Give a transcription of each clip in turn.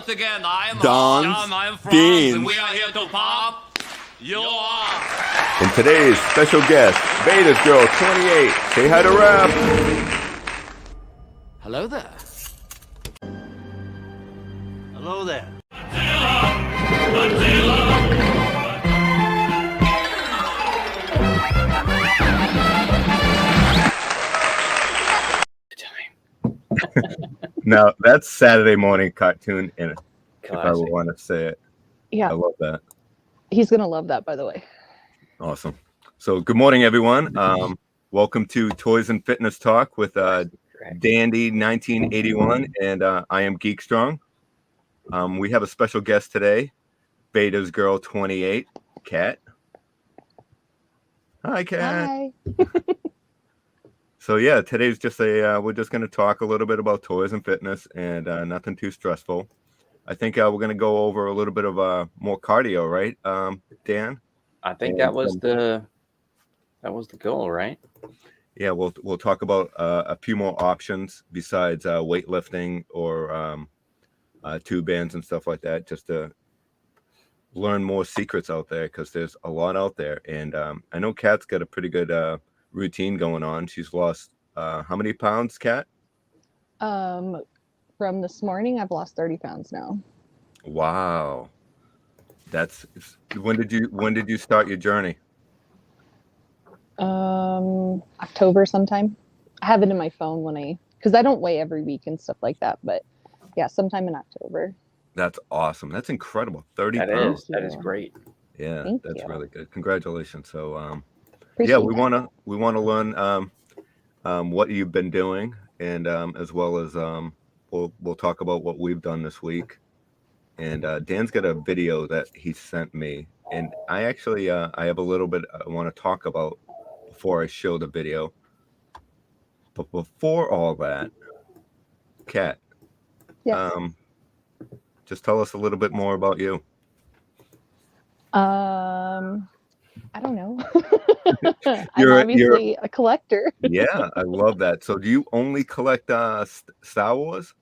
once again, I'm Don's John, I'm Franz, Beans. and we are here to pop you up. And today's special guest, Veda's Girl 28. Say hi to Rap. Hello there. Hello there. Now, that's Saturday morning cartoon, and if I Classic. would want to say it. Yeah, I love that. he's gonna love that, by the way. Awesome. So, good morning, everyone. Welcome to Toys and Fitness Talk with Dandy1981, and I am Geek Strong. We have a special guest today, Veda's Girl 28, Kat. Hi, Kat. Hi. So yeah, today's just we're just going to talk a little bit about toys and fitness, and nothing too stressful. I think we're going to go over a little bit of more cardio, right, Dan? I think that was the goal, right? Yeah, we'll talk about a few more options besides weightlifting or tube bands and stuff like that, just to learn more secrets out there, because there's a lot out there. And I know Kat's got a pretty good routine going on. She's lost how many pounds, Kat? From this morning, I've lost 30 pounds now. Wow. That's when did you start your journey? October sometime. I have it in my phone because I don't weigh every week and stuff like that, but yeah, sometime in October. That's awesome. That's incredible. 30 That pounds. is great. Yeah, Thank that's you. really good. Congratulations. So Appreciate we that. want to learn what you've been doing, and as well as we'll talk about what we've done this week. And Dan's got a video that he sent me, and I actually I have a little bit I want to talk about before I show the video. But before all that, Kat, Yes. just tell us a little bit more about you. I don't know. I'm You're- obviously a collector. Yeah, I love that. So do you only collect Star Wars?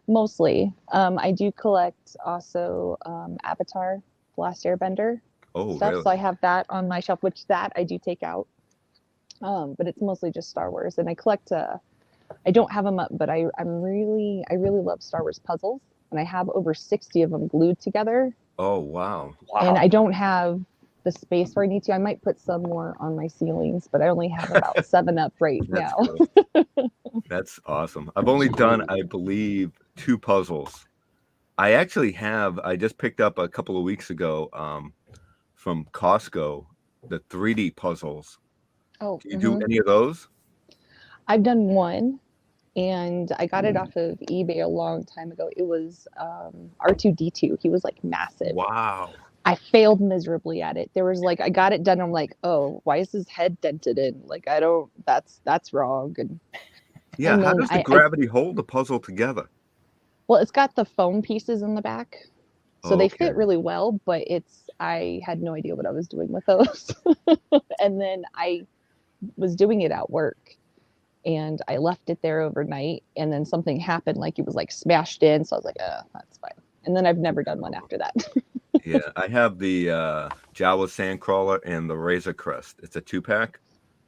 Mostly. I do collect also Avatar, The Last Airbender Oh, stuff. really? So I have that on my shelf, which that I do take out. But it's mostly just Star Wars. And I collect I don't have them up, but I really love Star Wars puzzles. And I have over 60 of them glued together. Oh, wow. And I don't have the space where I need to. I might put some more on my ceilings, but I only have about 7 up right That's now. cool. That's awesome. I've only done, I believe, 2 puzzles. I just picked up a couple of weeks ago from Costco, the 3D puzzles. Oh, Do you do any of those? I've done one, and I got it off of eBay a long time ago. It was R2-D2. He was like massive. Wow. I failed miserably at it. There was like, I got it done. I'm like, oh, why is his head dented in? Like, that's wrong. And Yeah, and how then does the gravity hold the puzzle together? well, it's got the foam pieces in the back, so they Okay. fit really well. But I had no idea what I was doing with those. And then I was doing it at work, and I left it there overnight, and then something happened, like it was like smashed in. So I was like, that's fine. And then I've never done one after that. Yeah, I have the Jawa Sandcrawler and the Razor Crest. It's a 2-pack.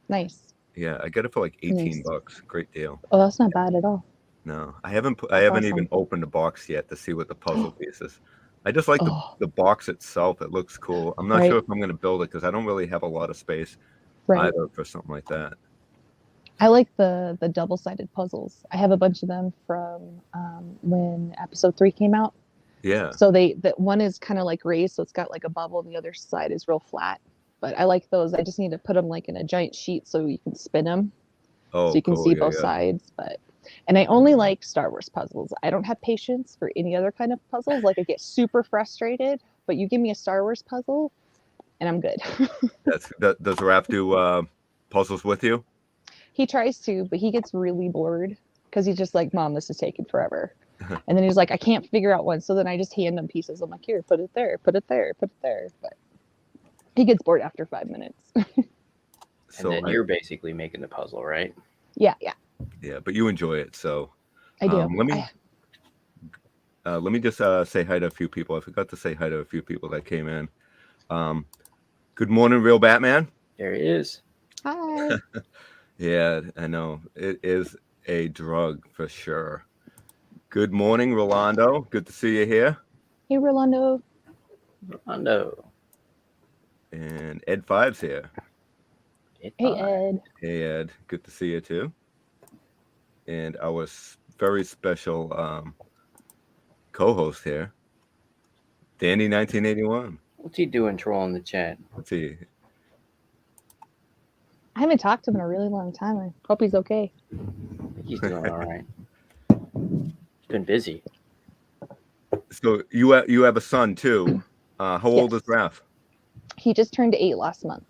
Nice. Yeah, I got it for like 18 Nice. bucks. Great deal. Oh, that's not bad at all. No, I haven't awesome. even opened the box yet to see what the puzzle piece is. I just like the box itself. It looks cool. I'm not Right. sure if I'm going to build it because I don't really have a lot of space Right. either for something like that. I like the double-sided puzzles. I have a bunch of them from when episode 3 came out. Yeah. So that one is kind of like raised, so it's got like a bubble, and the other side is real flat. But I like those. I just need to put them like in a giant sheet so you can spin them, Oh, so you can cool. see Yeah, both yeah. sides. And I only like Star Wars puzzles. I don't have patience for any other kind of puzzles. Like, I get super frustrated, but you give me a Star Wars puzzle, and I'm good. Does Raph do puzzles with you? He tries to, but he gets really bored because he's just like, Mom, this is taking forever. And then he's like, I can't figure out one. So then I just hand him pieces. I'm like, here, put it there, put it there, put it there. But he gets bored after 5 minutes. So then you're basically making the puzzle, right? Yeah. Yeah, but you enjoy it, so I do. Let me just say hi to a few people. I forgot to say hi to a few people that came in. Good morning, Real Batman. There he is. Hi. Yeah, I know. It is a drug for sure. Good morning, Rolando. Good to see you here. Hey, Rolando. Rondo. And Ed Five's here. Hey, Ed. Hey, Ed. Good to see you too. And our very special co-host here, Dandy1981. What's he doing trolling the chat? Let's see. I haven't talked to him in a really long time. I hope he's okay. I think he's doing all right. He's been busy. So you have a son too. How old is Yes. Raph? He just turned 8 last month.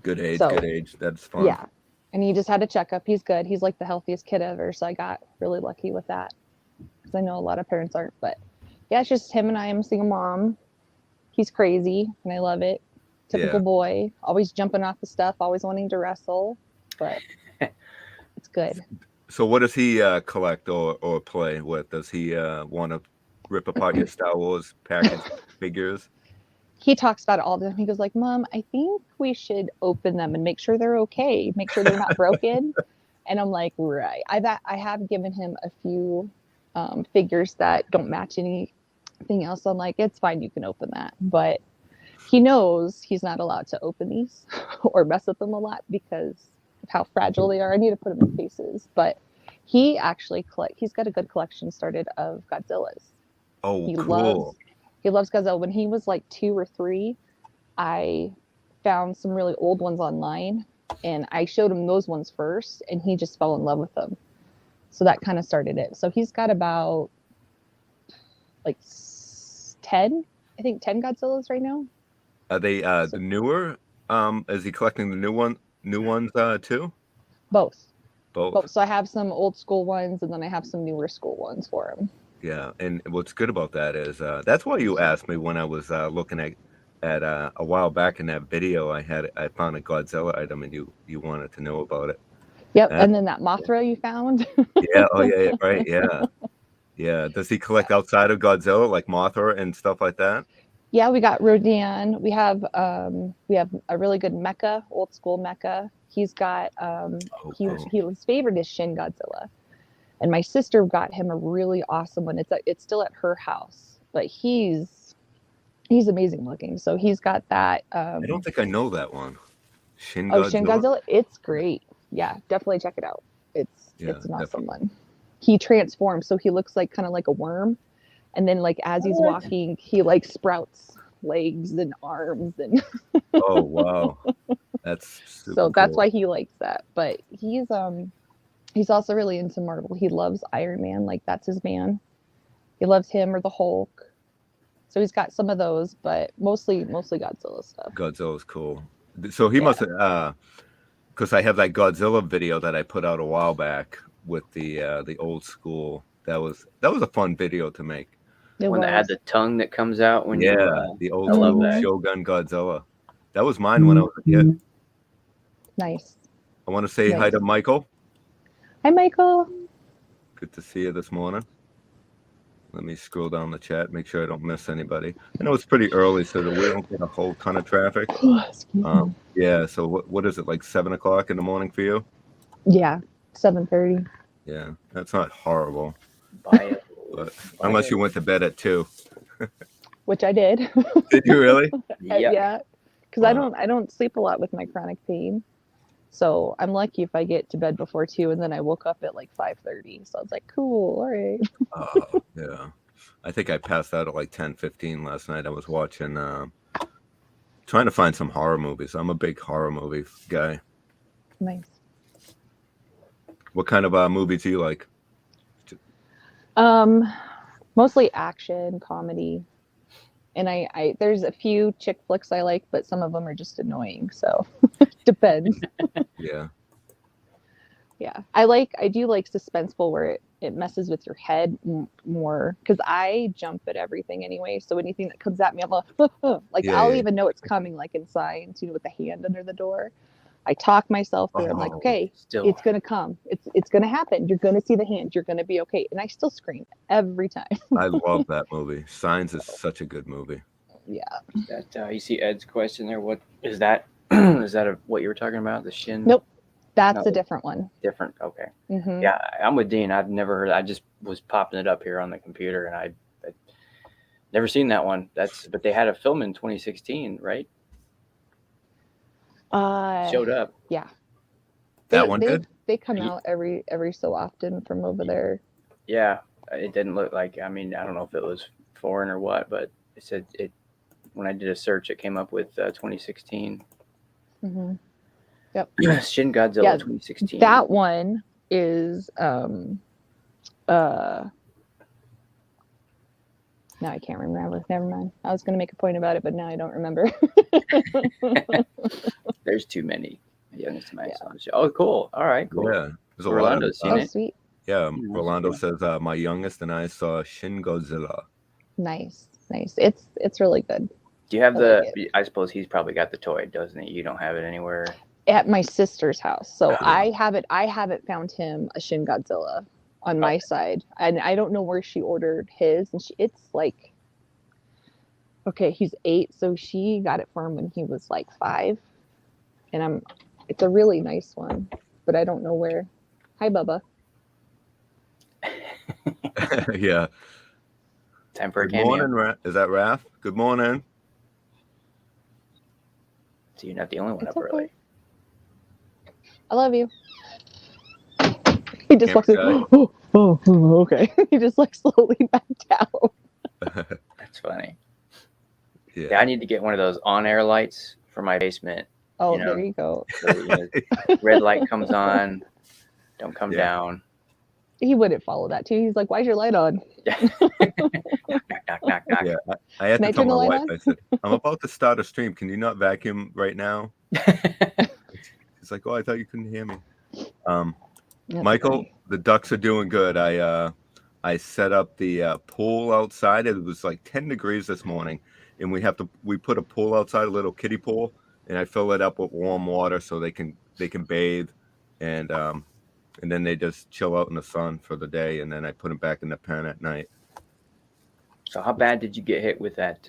Good age, So, good age. That's fun. Yeah. And he just had a checkup. He's good. He's like the healthiest kid ever. So I got really lucky with that. Because I know a lot of parents aren't. But yeah, it's just him and I. I'm a single mom. He's crazy and I love it. Typical boy. Always jumping off the stuff, always wanting to wrestle. But it's good. So what does he collect or play with? Does he want to rip apart your Star Wars package figures? He talks about it all the time. He goes like, Mom, I think we should open them and make sure they're okay. Make sure they're not broken. And I'm like, right. I have given him a few figures that don't match anything else. I'm like, it's fine. You can open that. But he knows he's not allowed to open these or mess with them a lot because of how fragile they are. I need to put them in cases. But he actually he's got a good collection started of Godzillas. Oh, He cool. He loves Godzilla. When he was like 2 or 3, I found some really old ones online and I showed him those ones first and he just fell in love with them. So that kind of started it. So he's got about like 10, I think 10 Godzillas right now. Are they the newer? Is he collecting the new ones too? Both. Both. So I have some old school ones and then I have some newer school ones for him. Yeah, and what's good about that is that's why you asked me when I was looking at a while back in that video I found a Godzilla item and you wanted to know about it. Yep, and then that Mothra you found. Yeah, oh yeah, right, yeah. Yeah, does he collect outside of Godzilla like Mothra and stuff like that? Yeah, we got Rodan. We have a really good mecha, old school mecha. He's got his favorite is Shin Godzilla. And my sister got him a really awesome one. It's still at her house, but he's amazing looking. So he's got that. I don't think I know that one. Shin Godzilla. It's great. Yeah, definitely check it out. It's an awesome one. He transforms, so he looks like kind of like a worm, and then like as he's walking, he like sprouts legs and arms and. Oh wow, that's super so that's cool. why he likes that. But he's also really into Marvel. He loves Iron Man, like that's his man. He loves him or the Hulk. So he's got some of those, but mostly Godzilla stuff. Godzilla's cool. So he must have, because I have that Godzilla video that I put out a while back with the old school. That was a fun video to make. When they had the tongue that comes out when the old school Shogun Godzilla. That was mine when I was a kid. Nice. I want to say hi to Michael. Hi, Michael. Good to see you this morning. Let me scroll down the chat, make sure I don't miss anybody. I know it's pretty early, so that we don't get a whole ton of traffic. Yeah, so what is it, like 7 o'clock in the morning for you? Yeah, 7:30. Yeah, that's not horrible. But unless you went to bed at 2. Which I did. Did you really? Yeah, because I don't sleep a lot with my chronic pain. So I'm lucky if I get to bed before 2, and then I woke up at like 5:30. So I was like, cool, all right. Yeah. I think I passed out at like 10:15 last night. I was watching, trying to find some horror movies. I'm a big horror movie guy. Nice. What kind of movies do you like? Mostly action, comedy. And I there's a few chick flicks I like, but some of them are just annoying. So depends. Yeah. Yeah. I do like suspenseful where it messes with your head more because I jump at everything anyway. So anything that comes at me, I'm like, I'll even know it's coming, like in Signs, with the hand under the door. I talk myself through. I'm like, Oh, okay, Still, it's gonna come. It's gonna happen. You're gonna see the hand. You're gonna be okay. And I still scream every time. I love that movie. Signs is such a good movie. Yeah. that you see Ed's question there. What is that? Is that what you were talking about? The shin? Nope. That's No. a different one. Different. Okay. Hmm. Yeah, I'm with Dean. I've never heard. I just was popping it up here on the computer, and I never seen that one. But they had a film in 2016, right? Showed up. Yeah. That one did? They come out every so often from over there. Yeah, it didn't look like. I mean, I don't know if it was foreign or what, but it said it. When I did a search, it came up with 2016. Hmm. Yep. Shin Godzilla Yeah, 2016. That one is now I can't remember. Never mind. I was going to make a point about it, but now I don't remember. There's too many. Youngest man. Yeah. Oh, cool. All right, cool. Yeah. There's a Rolando's lot of, seen it. Sweet. yeah, That's Rolando cool. says my youngest and I saw Shin Godzilla. Nice. It's really good. Do you have I like I suppose he's probably got the toy, doesn't he? You don't have it anywhere. At my sister's house. So Yeah. I haven't found him a Shin Godzilla on my side. And I don't know where she ordered his. And it's like, okay, he's 8. So she got it for him when he was like 5. And it's a really nice one, but I don't know where. Hi, Bubba. Yeah. Time for a Good cameo. morning, is that Raph? Good morning. So you're not the only one It's up early. okay. I love you. He just walks in. Oh, okay. He just like slowly back down. That's funny. Yeah. Yeah, I need to get one of those on-air lights for my basement. Oh, You know, there you go. So, red light comes on, don't come Yeah. down. He wouldn't follow that too. He's like, "Why's your light on?" knock, knock, knock, knock. Yeah, I had Can I to tell turn the my light wife, on? I said, I'm about to start a stream. Can you not vacuum right now? She's like, oh, I thought you couldn't hear me. That's Michael, funny. the ducks are doing good. I set up the pool outside. It was like 10 degrees this morning, and we put a pool outside, a little kiddie pool, and I fill it up with warm water so they can bathe, and then they just chill out in the sun for the day, and then I put them back in the pen at night. So how bad did you get hit with that?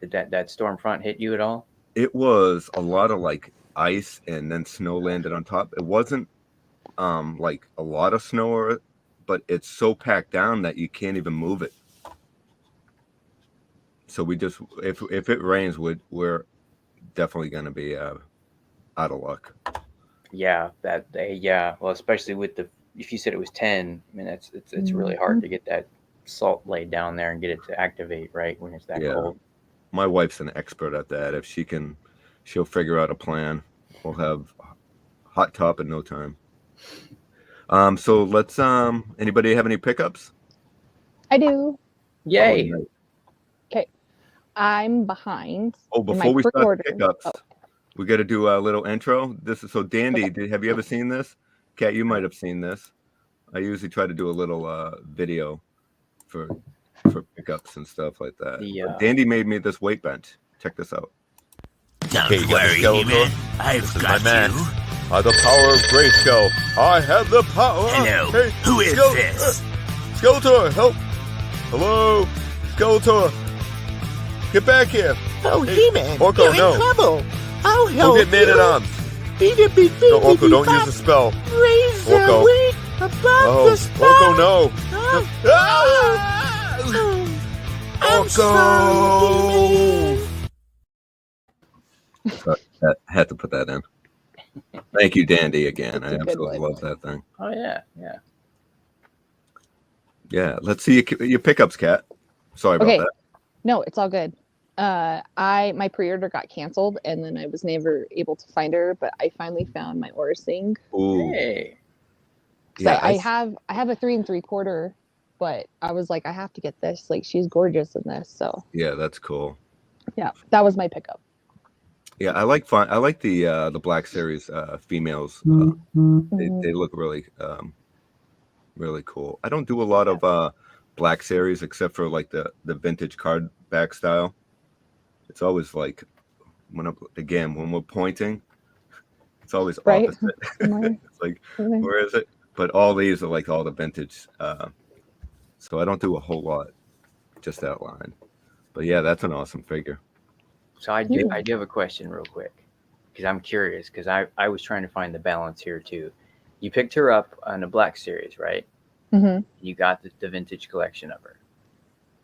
Did that storm front hit you at all? It was a lot of like ice, and then snow landed on top. It wasn't like a lot of snow, but it's so packed down that you can't even move it. So we just, if it rains, we're definitely going to be out of luck. Yeah, yeah. Well, especially with if you said it was 10, I mean it's really hard to get that salt laid down there and get it to activate right when it's that cold. My wife's an expert at that. If she can, she'll figure out a plan. We'll have hot top in no time. So let's anybody have any pickups? I do. Yay! Oh, Okay, I'm behind. Oh, in my before we start pre-order. the pickups, we got to do a little intro. This is so Dandy. Okay. Have you ever seen this? Kat, you might have seen this. I usually try to do a little video for pickups and stuff like that. But Dandy made me this weight bench. Check this out. Don't worry, He-Man. I've got you. By the power of Grayskull, I have the power. Hello. Hey, Who is this? Skeletor, help! Hello, Skeletor, get back here! Oh, Hey, He-Man, Orko, you're no. in trouble. I'll help Go get Man you. at Arms. No, Orko, don't use the spell. Raise the Orko. weight above Oh, the spell. Orko, no! Ah! I'm sorry, Orko! I had to put that in. Thank you, Dandy, again. It's I a good absolutely one. love that thing. Oh yeah. Yeah, let's see your pickups, Kat. Sorry about Okay. that. No, it's all good. My pre-order got canceled, and then I was never able to find her, but I finally found my Orsing. Ooh, Hey. yeah, I have a 3 3/4, but I was like, I have to get this. Like, she's gorgeous in this. So yeah, that's cool. yeah, that was my pickup. Yeah, I like the Black Series females. They look really really cool. I don't do a lot of Black Series except for like the vintage card back style. It's always like when we're pointing, It's always Right. opposite. Right. It's like, where is it? But all these are like all the vintage. So I don't do a whole lot, just that line. But yeah, that's an awesome figure. So I do have a question real quick, because I'm curious, because I was trying to find the balance here too. You picked her up on the Black Series, right? Mm-hmm. You got the vintage collection of her.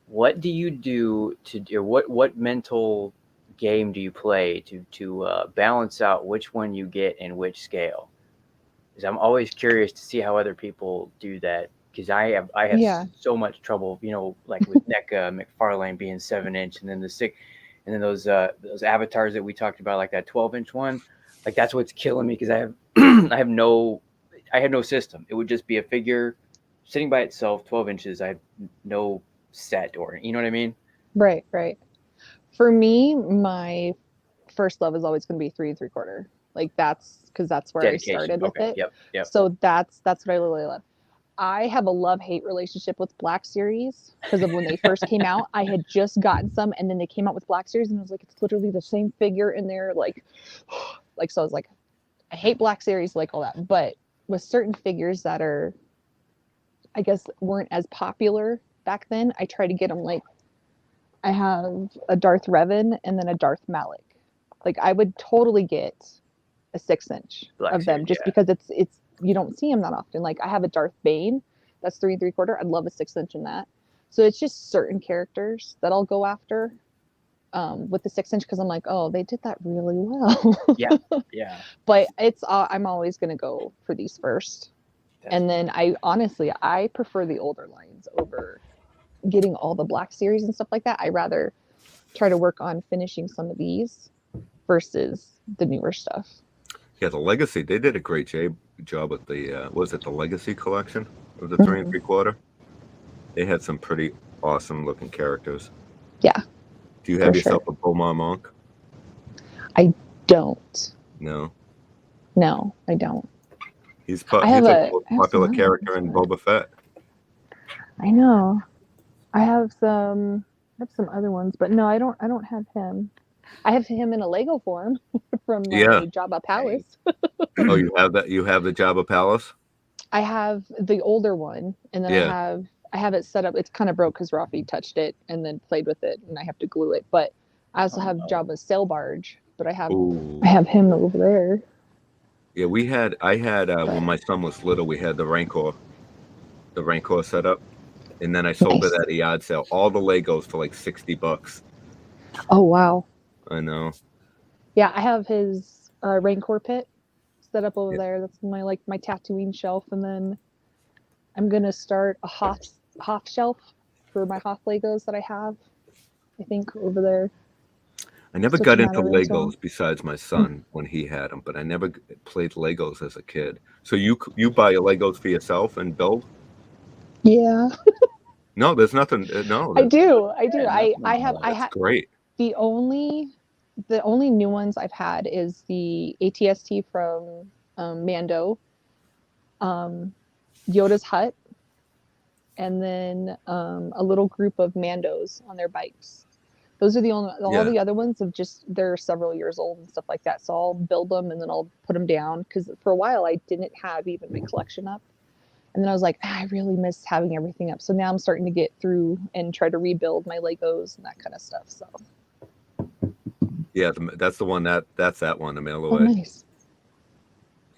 What do you do to do? What mental game do you play to balance out which one you get in which scale? Because I'm always curious to see how other people do that. Because I have Yeah. so much trouble, like with NECA McFarlane being 7-inch, and then the 6, and then those avatars that we talked about, like that 12-inch one. Like that's what's killing me, because I have I have no system. It would just be a figure sitting by itself, 12 inches. I have no set, or you know what I mean? Right. Right. For me, my first love is always going to be 3 3/4. Like that's because that's where I Dedication. started with Okay. it. Yep. So that's what I really love. I have a love-hate relationship with Black Series because of when they first came out. I had just gotten some, and then they came out with Black Series, and I was like, it's literally the same figure in there. Like so I was like, I hate Black Series, like all that. But with certain figures that are, I guess, weren't as popular back then, I try to get them. Like I have a Darth Revan and then a Darth Malak. Like I would totally get a 6-inch Black of them Series, just yeah. because it's you don't see them that often. Like I have a Darth Bane that's 3 3/4. I'd love a 6-inch in that. So it's just certain characters that I'll go after with the 6-inch because I'm like, oh, they did that really well. Yeah. But it's I'm always gonna go for these first. And then I prefer the older lines over getting all the Black Series and stuff like that. I rather try to work on finishing some of these versus the newer stuff. Yeah, the Legacy, they did a great job with the, was it the Legacy collection of the 3 3/4? They had some pretty awesome looking characters. Yeah. Do you have for yourself sure. a Beaumont Monk? I don't. No. No, I don't. He's I have a I have popular some other character in ones, Boba Fett. I know. I have some other ones, but no, I don't have him. I have him in a Lego form from my Yeah. Jabba Palace. Oh, you have that? You have the Jabba Palace? I have the older one, and then Yeah. I have it set up. It's kind of broke because Rafi touched it and then played with it, and I have to glue it. But I also have Jabba's sail barge, but I have him over there. Yeah, I had when my son was little, we had the Rancor set up, and then I sold Nice. it at a yard sale. All the Legos for like $60. Oh wow. I know. Yeah, I have his Rancor pit set up over Yeah. there. That's my Tatooine shelf, and then I'm gonna start a Hoth shelf for my Hoth Legos that I have. I think over there. I never Switching got into that over into Legos besides my son when he had them, but I never played Legos as a kid. So you buy your Legos for yourself and build? Yeah, No, there's nothing. No, I do. Yeah, I have that's great. the only new ones I've had is the ATST from Mando, Yoda's hut, and then a little group of Mandos on their bikes. Those are the only. All the other ones have they're several years old and stuff like that. So I'll build them and then I'll put them down because for a while I didn't have even my collection up, and then I was like, I really miss having everything up. So now I'm starting to get through and try to rebuild my Legos and that kind of stuff. So yeah, that's the one that's that one, the mail oh, away. nice.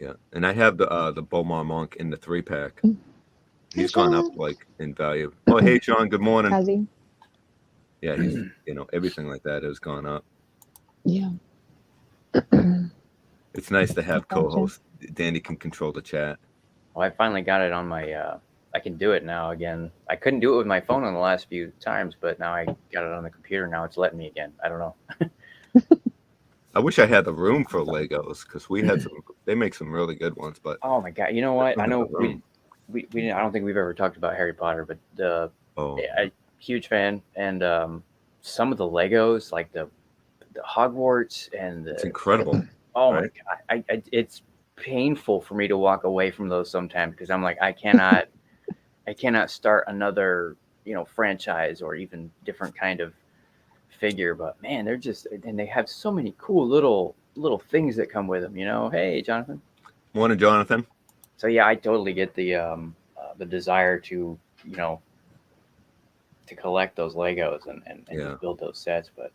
Yeah, and I have the Beaumont Monk in the 3-pack. He's Hey, gone up Sean. like in value. Oh, hey, Sean. Good morning. Has he? Yeah, he's everything like that has gone up. Yeah. It's nice to have Gotcha. co-hosts. Danny can control the chat. Well, I finally got it on my. I can do it now again. I couldn't do it with my phone on the last few times, but now I got it on the computer. Now it's letting me again. I don't know. I wish I had the room for Legos because we had some. They make some really good ones, but Oh my god! You know what? I know room. we didn't. I don't think we've ever talked about Harry Potter, but I'm huge fan, and some of the Legos, like the Hogwarts and it's incredible. Oh right? my god! It's painful for me to walk away from those sometimes because I'm like I cannot start another franchise or even different kind of figure, but man, they're just, and they have so many cool little things that come with them. You know, hey, Jonathan. Morning, Jonathan. So yeah, I totally get the desire to to collect those Legos and Yeah. just build those sets, but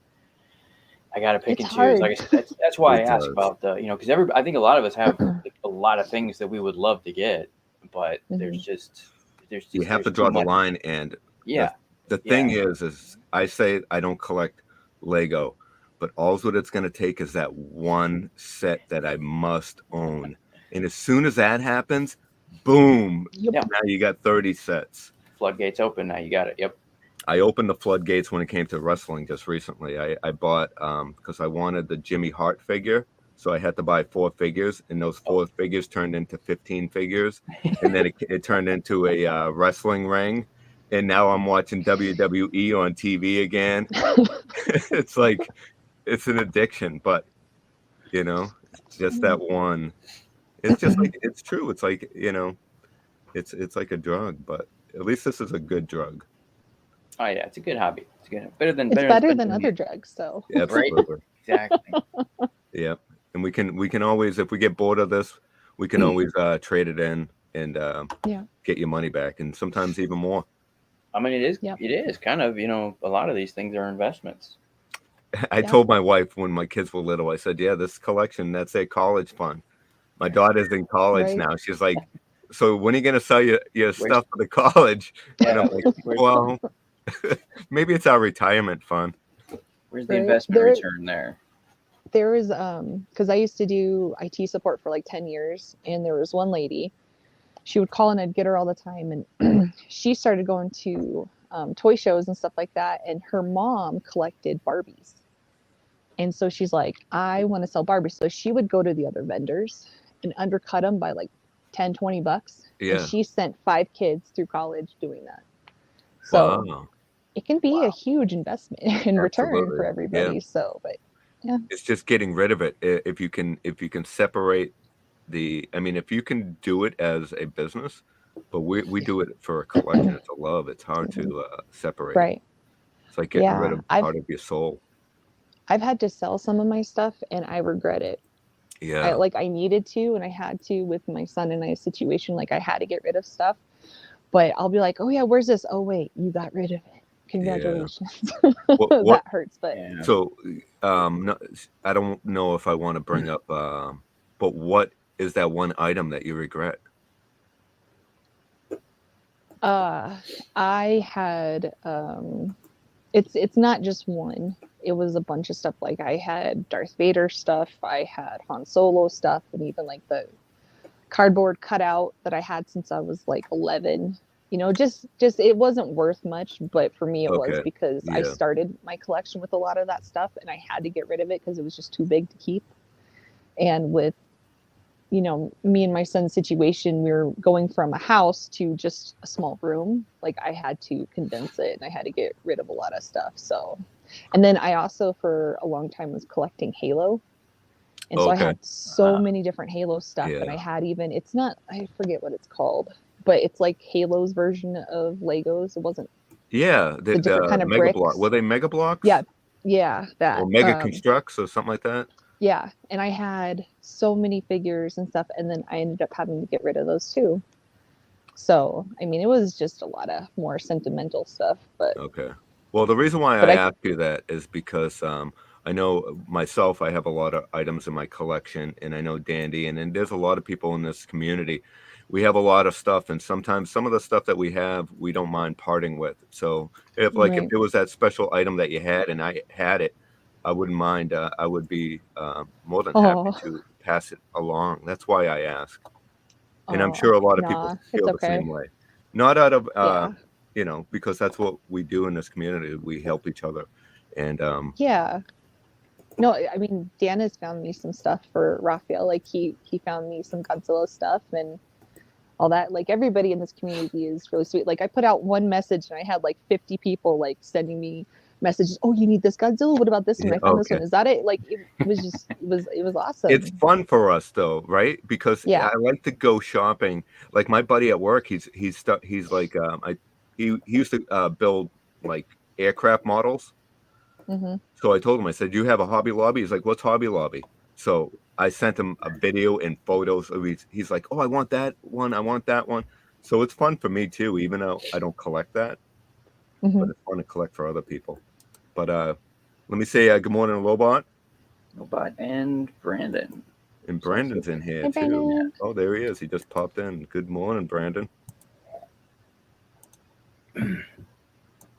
I got to pick It's and choose. hard. Like I said, that's why I It ask does. about the, because I think a lot of us have like, a lot of things that we would love to get, but there's just You have there's to too draw the much. line, and Yeah, the thing is I say I don't collect Lego, but all what it's going to take is that one set that I must own, and as soon as that happens, boom! Yep. Yeah. Now you got 30 sets. Floodgates open now. You got it. Yep. I opened the floodgates when it came to wrestling just recently. I bought because I wanted the Jimmy Hart figure, so I had to buy 4 figures, and those 4 figures turned into 15 figures, and then it turned into a wrestling ring, and now I'm watching WWE on TV again. It's like it's an addiction, but just that one. It's just like it's true. It's like it's like a drug, but at least this is a good drug. Oh yeah, it's a good hobby. It's good. Better than than other drugs. So Absolutely. Exactly. Yeah, and we can always, if we get bored of this, we can always trade it in and get your money back, and sometimes even more. I mean, it Yep. is kind of, a lot of these things are investments. I told my wife when my kids were little, I said, "Yeah, this collection, that's a college fund." My daughter's in college Right. now. She's like, "So when are you going to sell your stuff for the college?" And I'm like, "Well, maybe it's our retirement fund." Where's the Right. investment return there? There was because I used to do IT support for like 10 years, and there was one lady, she would call and I'd get her all the time, and she started going to toy shows and stuff like that, and her mom collected Barbies, and so she's like, I want to sell Barbies. So she would go to the other vendors and undercut them by like $10-20, Yeah. and she sent 5 kids through college doing that. So Wow. it can be a huge investment in return Absolutely. for everybody. Yeah. So, but yeah, It's just getting rid of it. If you can separate if you can do it as a business, but we do it for a collection. It's a love. It's hard to separate. right. It's like getting rid Yeah, of part of your soul. I've had to sell some of my stuff, and I regret it. Yeah. I needed to, and I had to with my son and I's situation. Like I had to get rid of stuff, but I'll be like, oh yeah, where's this? Oh wait, you got rid of it. Congratulations. What- That hurts, but So, no, I don't know if I want to bring up, but what is that one item that you regret? I had it's not just one. It was a bunch of stuff. Like I had Darth Vader stuff, I had Han Solo stuff, and even like the cardboard cutout that I had since I was like 11. Just it wasn't worth much, but for me it was, because I started my collection with a lot of that stuff, and I had to get rid of it because it was just too big to keep. And with me and my son's situation, we were going from a house to just a small room. Like I had to condense it, and I had to get rid of a lot of stuff. So, and then I also for a long time was collecting Halo. And so I had so many different Halo stuff, and I had it's not, I forget what it's called, but it's like Halo's version of Legos. It wasn't. Yeah, the different kind of Mega bricks. Block. Were they Mega Blocks? Yeah, that. Or Mega Constructs or something like that? Yeah, and I had so many figures and stuff, and then I ended up having to get rid of those too. So, I mean, it was just a lot of more sentimental stuff, but. Okay. Well, the reason why I ask you that is because I know myself, I have a lot of items in my collection, and I know Dandy, and then there's a lot of people in this community. We have a lot of stuff, and sometimes some of the stuff that we have, we don't mind parting with. So if there was that special item that you had and I had it, I wouldn't mind. I would be more than happy to pass it along. That's why I ask. And I'm sure a lot of people feel the same way. Not out of, because that's what we do in this community. We help each other. And yeah. No, I mean, Dan has found me some stuff for Raphael. Like he found me some Godzilla stuff and all that. Like everybody in this community is really sweet. Like I put out one message and I had like 50 people like sending me messages. Oh, you need this Godzilla? What about this one? I found this one. Is that it? Like it was just it was awesome. It's fun for us though, right? Because I like to go shopping. Like my buddy at work, he's like he used to build like aircraft models. Mm-hmm. So I told him, I said, "You have a Hobby Lobby?" He's like, "What's Hobby Lobby?" So I sent him a video and photos of he's like, "Oh, I want that one. I want that one." So it's fun for me too, even though I don't collect that, Mm-hmm. but it's fun to collect for other people. But let me say good morning, Lobot. Robot and Brandon. And Brandon's in here Hey, too. Brandon. Oh, there he is. He just popped in. Good morning, Brandon.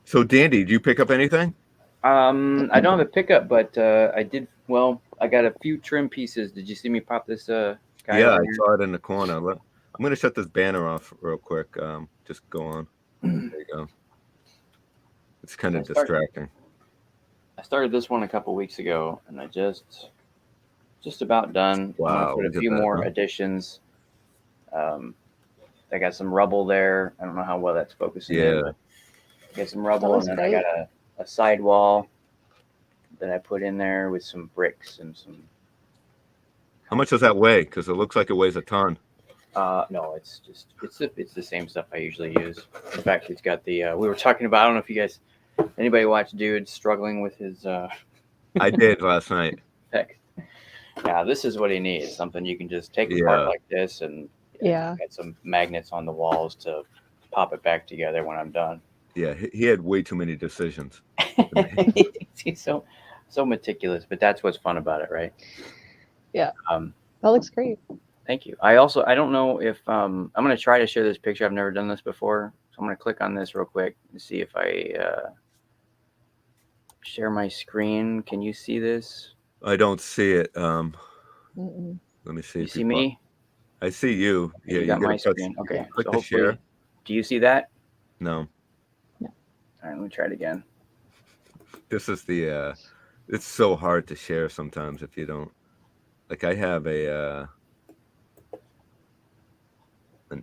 So, Dandy, did you pick up anything? I don't have a pickup, but I did. Well, I got a few trim pieces. Did you see me pop this guy? Yeah, over I here? saw it in the corner. I'm going to shut this banner off real quick. Just go on. There you go. It's kind of distracting. I started this one a couple weeks ago, and I just about done. Wow, I'm gonna put look a at few that, more huh? additions. I got some rubble there. I don't know how well that's focusing Yeah. in, but I got some rubble, looks and then I great. got a sidewall that I put in there with some bricks and some. How much does that weigh? Because it looks like it weighs a ton. No, it's the same stuff I usually use. In fact, it's got the we were talking about. I don't know if you guys anybody watch Dude struggling with his I did last night. heck. Yeah, this is what he needs. Something you can just take Yeah. apart like this, and Yeah. got some magnets on the walls to pop it back together when I'm done. Yeah, he had way too many decisions. He's so meticulous, but that's what's fun about it, right? Yeah. Um, That looks great. Thank you. I don't know if I'm going to try to share this picture. I've never done this before, so I'm going to click on this real quick and see if I share my screen. Can you see this? I don't see it. Mm-mm. Let me see. You if see me? I see you. Yeah, You got my gotta touch- screen. you Okay. gotta click So the hopefully, share. do you see that? No, All right, let me try it again. this is the. It's so hard to share sometimes if you don't. Like I have an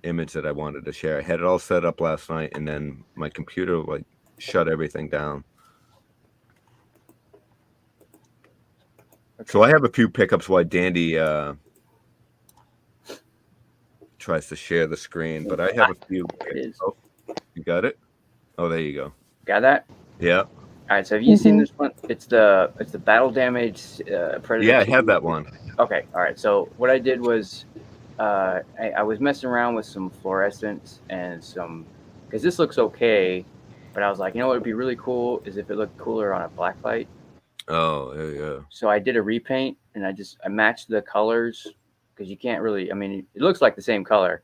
image that I wanted to share. I had it all set up last night, and then my computer like shut everything down. So I have a few pickups while Dandy tries to share the screen, but I have a few. There it is. Oh, you got it? Oh, there you go. Got that? Yeah. All right. So have you seen this one? It's the battle damage Predator. Yeah, I 2. have that one. Okay. All right. So what I did was I was messing around with some fluorescents and some because this looks okay, but I was like, you know what would be really cool is if it looked cooler on a black light. Oh, yeah. So I did a repaint and I matched the colors because you can't really. I mean, it looks like the same color.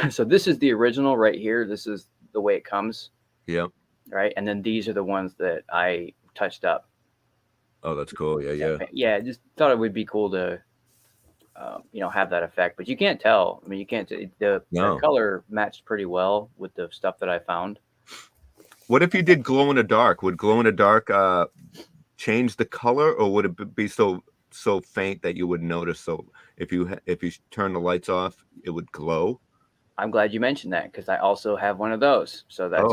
So this is the original right here. This is the way it comes. Yep. Right, and then these are the ones that I touched up. Oh, that's cool. Yeah. Yeah. I just thought it would be cool to, have that effect. But you can't tell. I mean, you can't. The color matched pretty well with the stuff that I found. What if you did glow in the dark? Would glow in the dark change the color, or would it be so faint that you would notice? So if you turn the lights off, it would glow. I'm glad you mentioned that because I also have one of those. So that's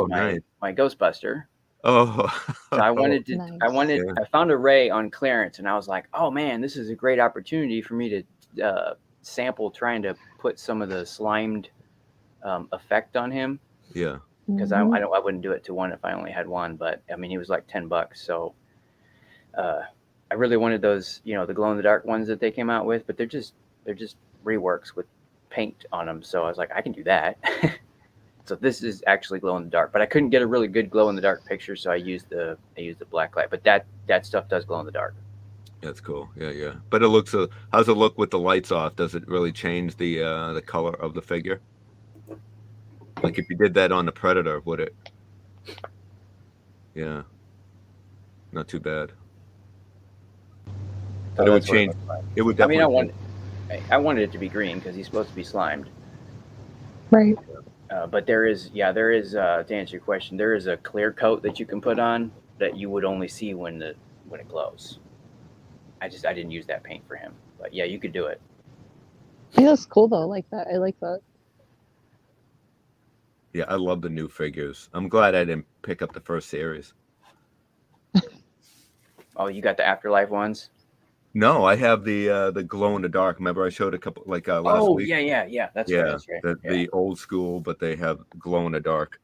my Ghostbuster. Oh, so I wanted to. Nice. I found a ray on clearance, and I was like, "Oh man, this is a great opportunity for me to sample trying to put some of the slimed effect on him." Yeah. Because I wouldn't do it to one if I only had one, but I mean he was like $10, so I really wanted those, the glow in the dark ones that they came out with, but they're just reworks with paint on them. So I was like, I can do that. So this is actually glow in the dark, but I couldn't get a really good glow in the dark picture, so I used the black light. But that stuff does glow in the dark. That's cool. Yeah. But it looks. How's it look with the lights off? Does it really change the color of the figure? Like if you did that on the Predator, would it? Yeah. Not too bad. But it would change. It would definitely. I wanted it to be green because he's supposed to be slimed. Right. But there is to answer your question, there is a clear coat that you can put on that you would only see when it glows. I didn't use that paint for him, but yeah, you could do it. He looks cool though, like that. I like that. Yeah, I love the new figures. I'm glad I didn't pick up the first series. Oh, you got the Afterlife ones? No, I have the glow in the dark. Remember, I showed a couple last week. Oh, yeah. That's right. The old school, but they have glow in the dark.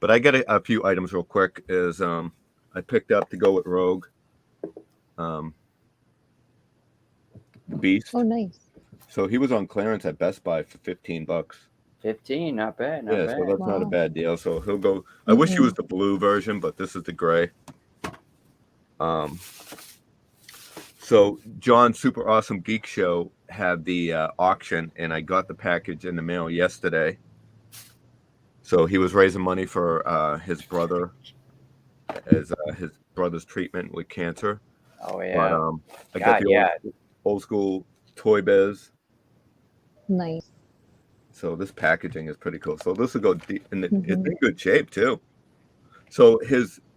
But I got a few items real quick. I picked up to go with Rogue Beast. Oh, nice. So he was on clearance at Best Buy for $15. 15, not bad, not Yeah, bad. so that's not a Wow. bad deal. So he'll go. I wish he was the blue version, but this is the gray. So John Super Awesome Geek Show had the auction, and I got the package in the mail yesterday. So he was raising money for his brother, as his brother's treatment with cancer. Oh yeah. But I got God, the old school Toy Biz. Nice. So this packaging is pretty cool. So this will go deep, and it's in good shape too. So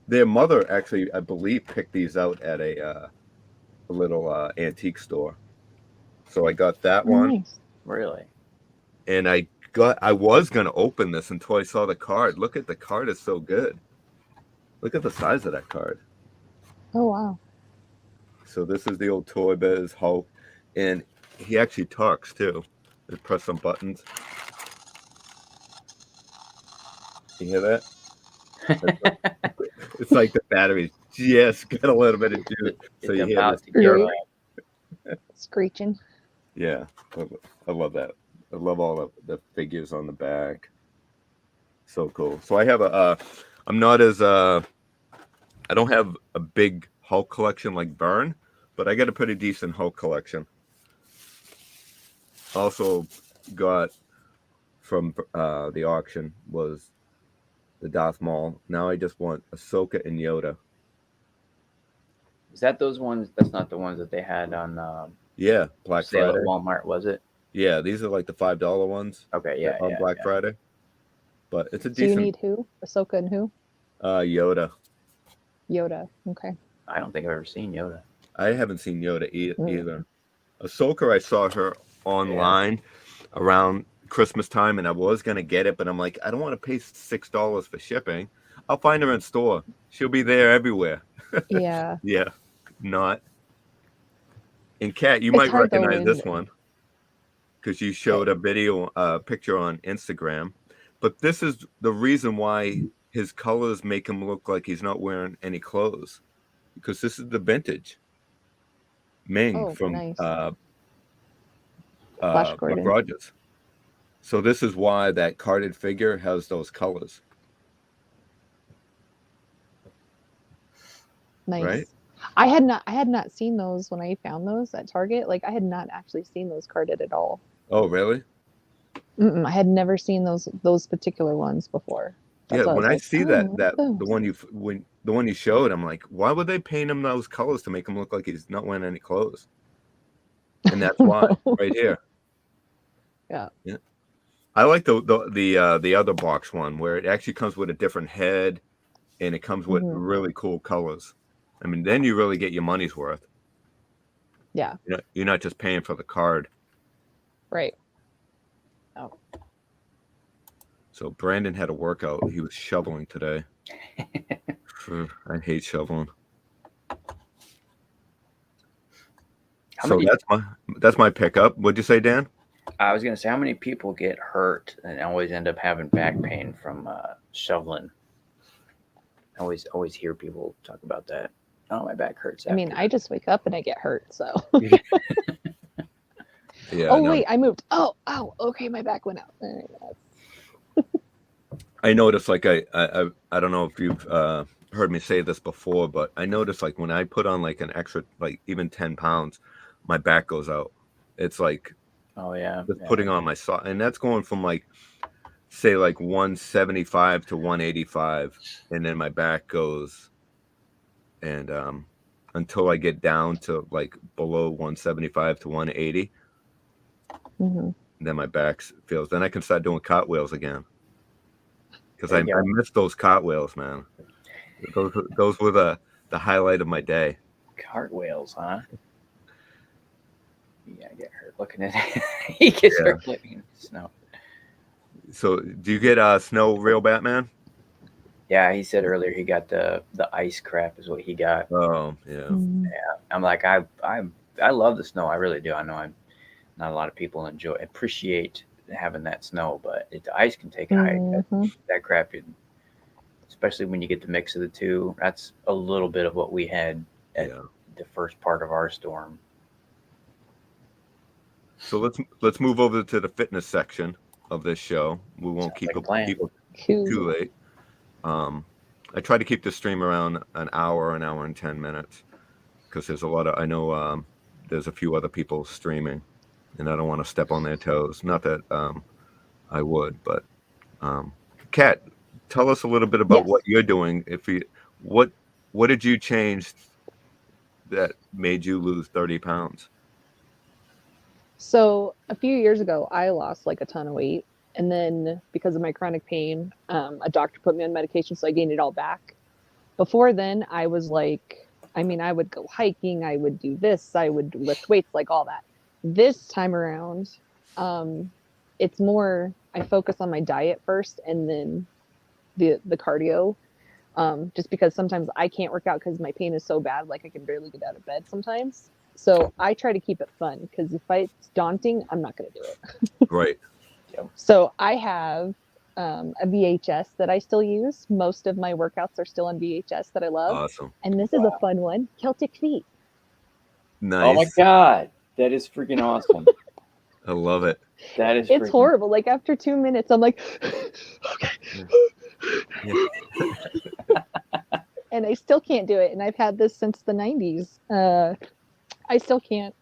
their mother actually, I believe, picked these out at a little antique store. So I got that one, Nice. Really? and I was gonna open this until I saw the card. Look at the card; is so good. Look at the size of that card. Oh, wow. So this is the old Toy Biz Hulk, and he actually talks too. They press some buttons. You hear that? It's like the battery just got a little bit of juice. So you hear this. Screeching. Yeah, I love that. I love all the figures on the back. So cool. So I have I'm not as I don't have a big Hulk collection like Byrne, but I got a pretty decent Hulk collection. Also got from the auction was the Darth Maul. Now I just want Ahsoka and Yoda. Is that those ones? That's not the ones that they had on Yeah, Black sale Friday. at Walmart, was it? Yeah, these are like the $5 ones. Okay, yeah. On Black Friday. But it's a So you decent. need who? Ahsoka and who? Yoda. Yoda. Okay. I don't think I've ever seen Yoda. I haven't seen Yoda either. Ahsoka, I saw her online around Christmas time, and I was gonna get it, but I'm like, I don't want to pay $6 for shipping. I'll find her in store. She'll be there everywhere. Yeah. Yeah, not. And Kat, you might hard though recognize this one because you showed a picture on Instagram. But this is the reason why his colors make him look like he's not wearing any clothes, because this is the vintage Ming from nice. Buck Gordon. Rogers. So this is why that carded figure has those colors. Nice. Right? I had not seen those when I found those at Target. Like I had not actually seen those carded at all. Oh, really? I had never seen those particular ones before. Yeah, when I see that those. the one you showed, I'm like, why would they paint him those colors to make him look like he's not wearing any clothes? And that's why, right here. Yeah. Yeah. I like the other box one where it actually comes with a different head, and it comes with really cool colors. I mean, then you really get your money's worth. Yeah. You're not just paying for the card. Right. Oh. So Brandon had a workout. He was shoveling today. I hate shoveling. That's my pickup. What'd you say, Dan? I was gonna say, how many people get hurt and always end up having back pain from shoveling? I always hear people talk about that. Oh, my back hurts. I mean, I just wake up and I get hurt. So. Yeah. Oh wait, I moved. Oh, okay, my back went out. I noticed, like I don't know if you've heard me say this before, but I noticed like when I put on like an extra, like even 10 pounds, my back goes out. It's like, oh yeah, just putting on my sock, and that's going from like, say like 175 to 185, and then my back goes, and until I get down to like below 175 to 180, then my back feels. Then I can start doing cartwheels again. Because I miss those cartwheels, man. Those were the highlight of my day. Cartwheels, huh? Yeah, I get hurt looking at it. He gets hurt looking at snow. So, do you get snow real Batman? Yeah, he said earlier he got the ice crap is what he got. Oh, yeah. Yeah, I'm like I love the snow. I really do. I know not a lot of people appreciate having that snow, but the ice can take a hike. That crap, especially when you get the mix of the two. That's a little bit of what we had at the first part of our storm. So let's move over to the fitness section of this show. We won't Sounds keep like a plan. people Cool. too late. I try to keep the stream around an hour and 10 minutes, because there's a lot of, I know there's a few other people streaming, and I don't want to step on their toes. Not that I would, but Kat, tell us a little bit about Yes. what you're doing. What did you change that made you lose 30 pounds? So a few years ago, I lost like a ton of weight. And then because of my chronic pain, a doctor put me on medication, so I gained it all back. Before then, I was like, I mean, I would go hiking, I would do this, I would lift weights, like all that. This time around, it's more, I focus on my diet first and then the cardio. Just because sometimes I can't work out because my pain is so bad, like I can barely get out of bed sometimes. So I try to keep it fun, because if it's daunting, I'm not going to do it. Right. So I have a VHS that I still use. Most of my workouts are still on VHS that I love. Awesome. And this is a fun one, Celtic Feet. Nice. Oh my God, that is freaking awesome. I love it. That is It's horrible. Like after 2 minutes, I'm like, okay. Yeah. And I still can't do it. And I've had this since the 90s. I still can't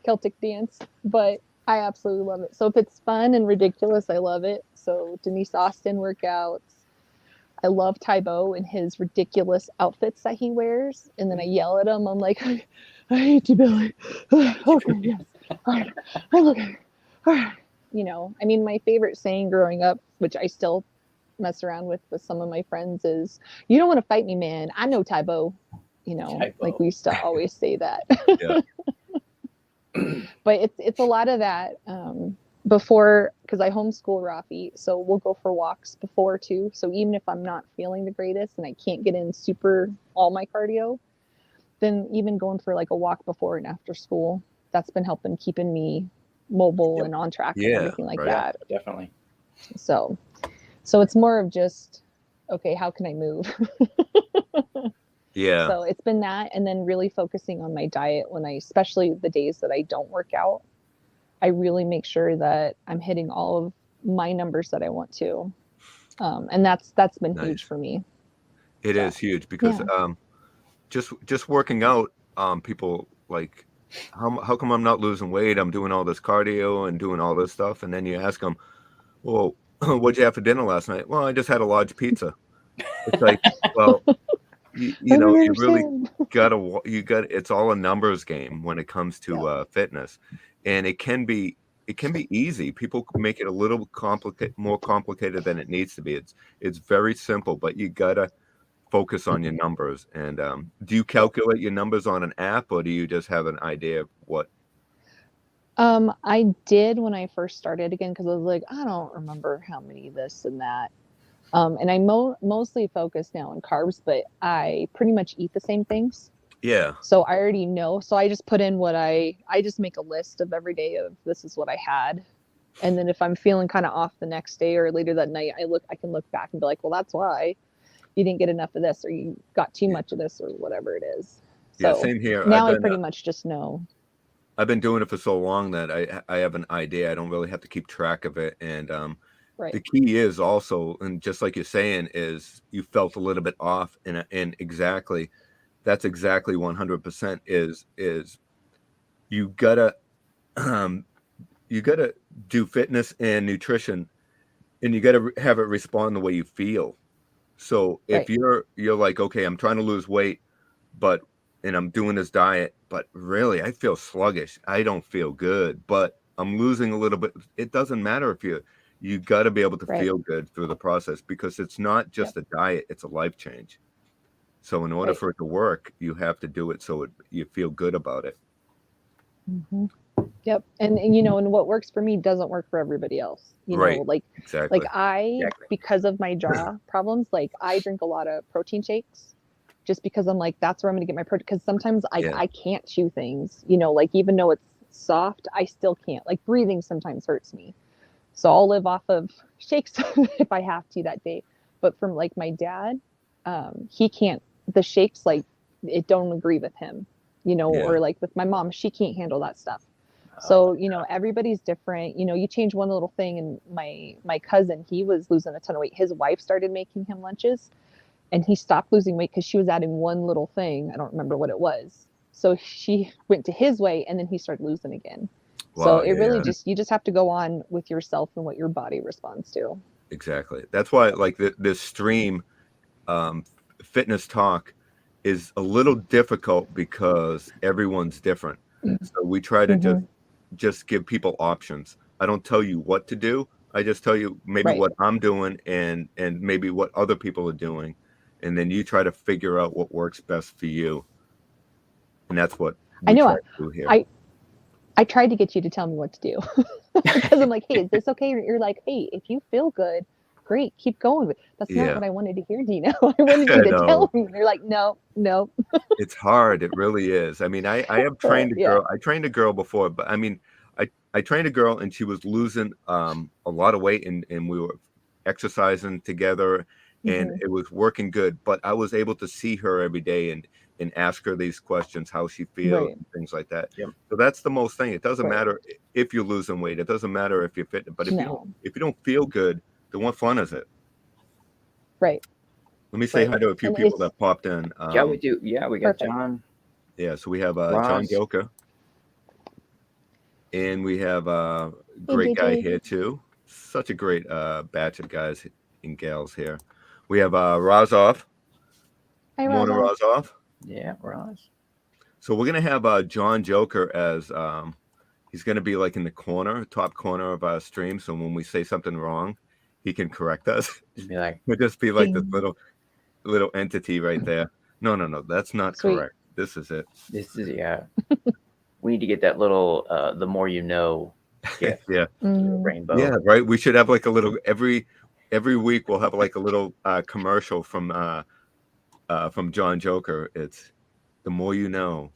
Celtic dance, but I absolutely love it. So if it's fun and ridiculous, I love it. So Denise Austin workouts. I love Tybo and his ridiculous outfits that he wears. And then I yell at him. I'm like, I hate you, Billy. Okay, yes. All right. I'm okay. All right. You know, I mean, my favorite saying growing up, which I still mess around with some of my friends, is, you don't want to fight me, man. I know Tybo. You know, Tybo. like we used to always say that. Yeah. But it's a lot of that before, because I homeschool Rafi, so we'll go for walks before too. So even if I'm not feeling the greatest and I can't get in all my cardio, then even going for like a walk before and after school, that's been helping keeping me mobile and on track and everything like that. Definitely. So it's more of just, okay, how can I move? Yeah. So it's been that, and then really focusing on my diet especially the days that I don't work out, I really make sure that I'm hitting all of my numbers that I want to. And that's been Nice. huge for me. It is huge, because just working out, people like, how come I'm not losing weight? I'm doing all this cardio and doing all this stuff. And then you ask them, well, what'd you have for dinner last night? Well, I just had a large pizza. It's like, well, you know, you really it's all a numbers game when it comes to fitness, and it can be easy. People make it a little more complicated than it needs to be. It's very simple, but you gotta focus on your numbers. And do you calculate your numbers on an app, or do you just have an idea of what? I did when I first started again, because I was like, I don't remember how many this and that. And I mostly focus now on carbs, but I pretty much eat the same things. Yeah. So I already know. So I just put in what I just make a list of every day of, this is what I had. And then if I'm feeling kind of off the next day or later that night, I can look back and be like, well, that's why you didn't get enough of this, or you got too much of this, or whatever it is. So Yeah, same here. Now I pretty much just know. I've been doing it for so long that I have an idea. I don't really have to keep track of it. And Right. the key is also, and just like you're saying, is you felt a little bit off, and exactly, that's exactly 100% is you gotta do fitness and nutrition, and you gotta have it respond the way you feel. So if you're like, okay, I'm trying to lose weight, and I'm doing this diet, but really I feel sluggish, I don't feel good, but I'm losing a little bit. It doesn't matter if you got to be able to feel good through the process, because it's not just a diet, it's a life change. So in order for it to work, you have to do it so you feel good about it. Mm-hmm. Yep. And you know, and what works for me doesn't work for everybody else. You know, like exactly. Like because of my jaw problems, like I drink a lot of protein shakes, just because I'm like, that's where I'm going to get my protein. Because sometimes I can't chew things, you know, like even though it's soft, I still can't. Like breathing sometimes hurts me. So I'll live off of shakes if I have to that day. But from like my dad, he can't, the shakes, like it don't agree with him. Yeah. Yeah. Or like with my mom, she can't handle that stuff. So, everybody's different. You change one little thing, and my cousin, he was losing a ton of weight. His wife started making him lunches, and he stopped losing weight because she was adding one little thing. I don't remember what it was. So she went to his way, and then he started losing again. So Wow, it really yeah. you just have to go on with yourself and what your body responds to. Exactly. That's why, like, this stream, fitness talk, is a little difficult because everyone's different. So we try to just give people options. I don't tell you what to do. I just tell you maybe Right. what I'm doing and maybe what other people are doing, and then you try to figure out what works best for you. And that's what I we try know. to do here. I tried to get you to tell me what to do because I'm like, hey, is this okay? You're like, hey, if you feel good, great, keep going. That's not Yeah. what I wanted to hear, Dino. I wanted you I to know. tell me. And you're like, no. It's hard. It really is. I mean, I have trained a girl. I trained a girl before, but I mean, I trained a girl and she was losing a lot of weight, and we were exercising together, and it was working good. But I was able to see her every day and ask her these questions, how she feels, Right. and things like that. Yep. So that's the most thing. It doesn't Right. matter if you're losing weight. It doesn't matter if you're fit. But if No. you don't feel good, then what fun is it? Right. Let me say Right. hi to a few And people that popped in. Yeah, we do. Yeah, we got Perfect. John. Yeah, so we have John Roz. Joker. And we have a Hey, great guy JJ. here too. Such a great batch of guys and gals here. We have Rozov. Hi, Morning, Rosa. Rozov. Yeah, Roz. So we're gonna have John Joker as he's gonna be like in the top corner of our stream. So when we say something wrong, he can correct us. You'd be like, We'll just be like this Ding. little entity right there. No, that's not Sweet. correct. This is it. this is we need to get that little the more you know gift. Yeah. Rainbow. Yeah, right. We should have like a little every week we'll have like a little commercial from John Joker. It's the more you know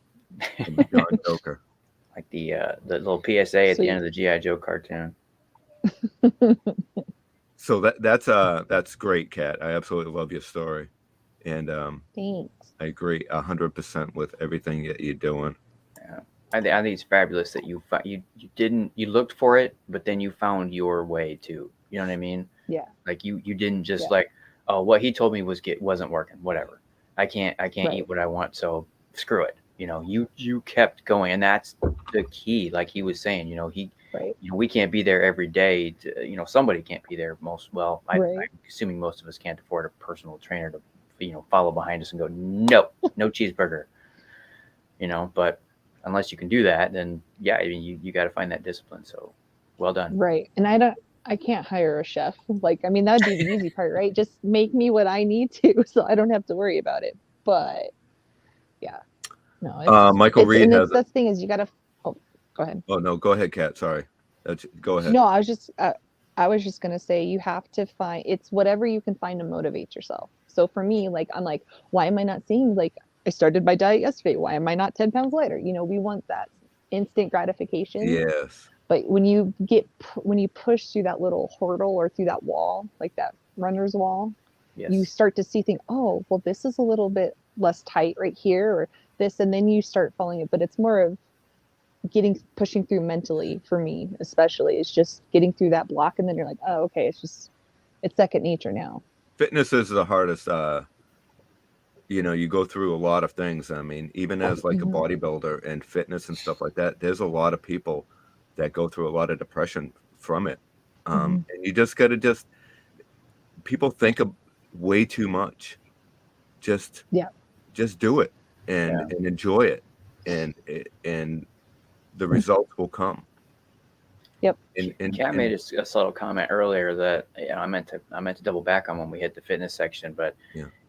from John Joker. Like the little PSA at the end of the G.I. Joe cartoon. So that's great, Kat. I absolutely love your story, and Thanks. I agree 100% with everything that you're doing. I think it's fabulous that you looked for it, but then you found your way too. You know what I mean? Yeah. Like you didn't just like, oh, what he told me wasn't working. Whatever. I can't eat what I want, so screw it. You kept going, and that's the key. Like he was saying, we can't be there every day. Somebody can't be there I'm assuming most of us can't afford a personal trainer to, follow behind us and go, no cheeseburger. But unless you can do that, then you got to find that discipline. So well done. Right. And I can't hire a chef. Like, I mean, that'd be the easy part, right? Just make me what I need to, so I don't have to worry about it. But yeah, no. Michael Reed has the thing is, you gotta. Oh, go ahead. Oh no, go ahead, Kat. Sorry. Go ahead. No, I was just gonna say you have to find it's whatever you can find to motivate yourself. So for me, like I'm like, why am I not seeing like I started my diet yesterday? Why am I not 10 pounds lighter? We want that instant gratification. Yes. But when you push through that little hurdle or through that wall, like that runner's wall, you start to see things. Oh, well, this is a little bit less tight right here, or this, and then you start following it. But it's more of pushing through mentally for me, especially. It's just getting through that block, and then you're like, oh, okay, it's second nature now. Fitness is the hardest. You go through a lot of things. I mean, even as like a bodybuilder and fitness and stuff like that, there's a lot of people that go through a lot of depression from it. And you just got to people think of way too much. Just do it and enjoy it. And the results will come. Yep. And Kat made a subtle comment earlier that I meant to double back on when we hit the fitness section, but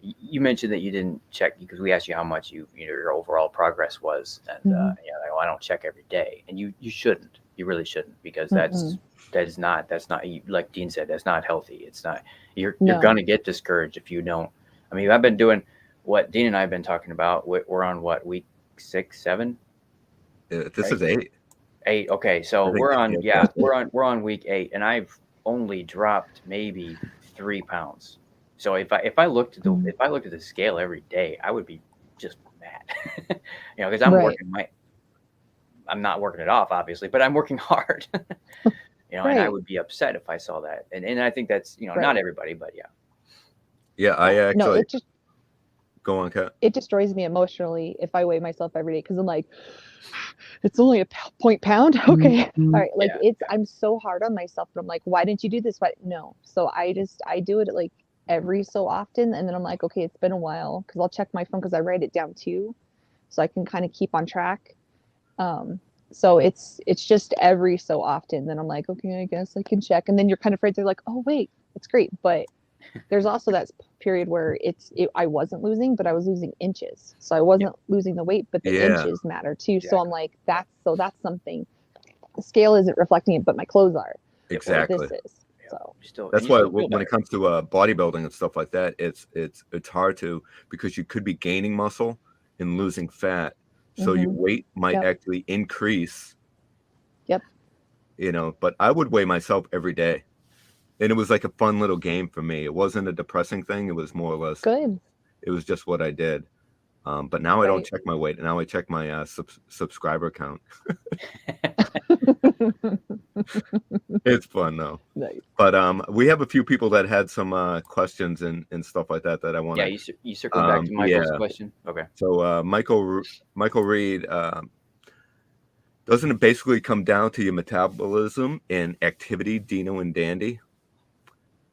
you mentioned that you didn't check because we asked you how much your overall progress was, and I don't check every day, and you shouldn't. You really shouldn't, because that's not like Dean said, that's not healthy. It's not. You're gonna get discouraged if you don't. I mean, I've been doing what Dean and I have been talking about. We're on week 6, 7. This is 8. 8. Okay, so we're on week 8, and I've only dropped maybe 3 pounds. So if I looked at the scale every day, I would be just mad. that. Because I'm Right. working I'm not working it off, obviously, but I'm working hard. And I Right. would be upset if I saw that. And I think that's, Right. not everybody, but yeah. Yeah, I No, actually go on, Kat. it destroys me emotionally if I weigh myself every day because I'm like, it's only a point pound. Okay. All right. Like Yeah. I'm so hard on myself, but I'm like, why didn't you do this? Why? No. So I do it like every so often. And then I'm like, okay, it's been a while because I'll check my phone because I write it down too. So I can kind of keep on track. So it's just every so often. Then I'm like, okay, I guess I can check. And then you're kind of afraid. They're like, oh, wait, it's great. But there's also that period where I wasn't losing, but I was losing inches. So I wasn't losing the weight, but the Yeah. inches matter too. Exactly. So I'm like, that's something. The scale isn't reflecting it, but my clothes are. Exactly. This is. So That's why when it comes to bodybuilding and stuff like that, it's hard to, because you could be gaining muscle and losing fat, so your weight might actually increase. Yep. But I would weigh myself every day, and it was like a fun little game for me. It wasn't a depressing thing. It was more or less good. It was just what I did. But now I don't check my weight. Now I check my subscriber count. It's fun though. Nice. But we have a few people that had some questions and stuff like that I want to. Yeah, you circled back to Michael's question. Okay. So Michael Reed, doesn't it basically come down to your metabolism and activity, Dino and Dandy?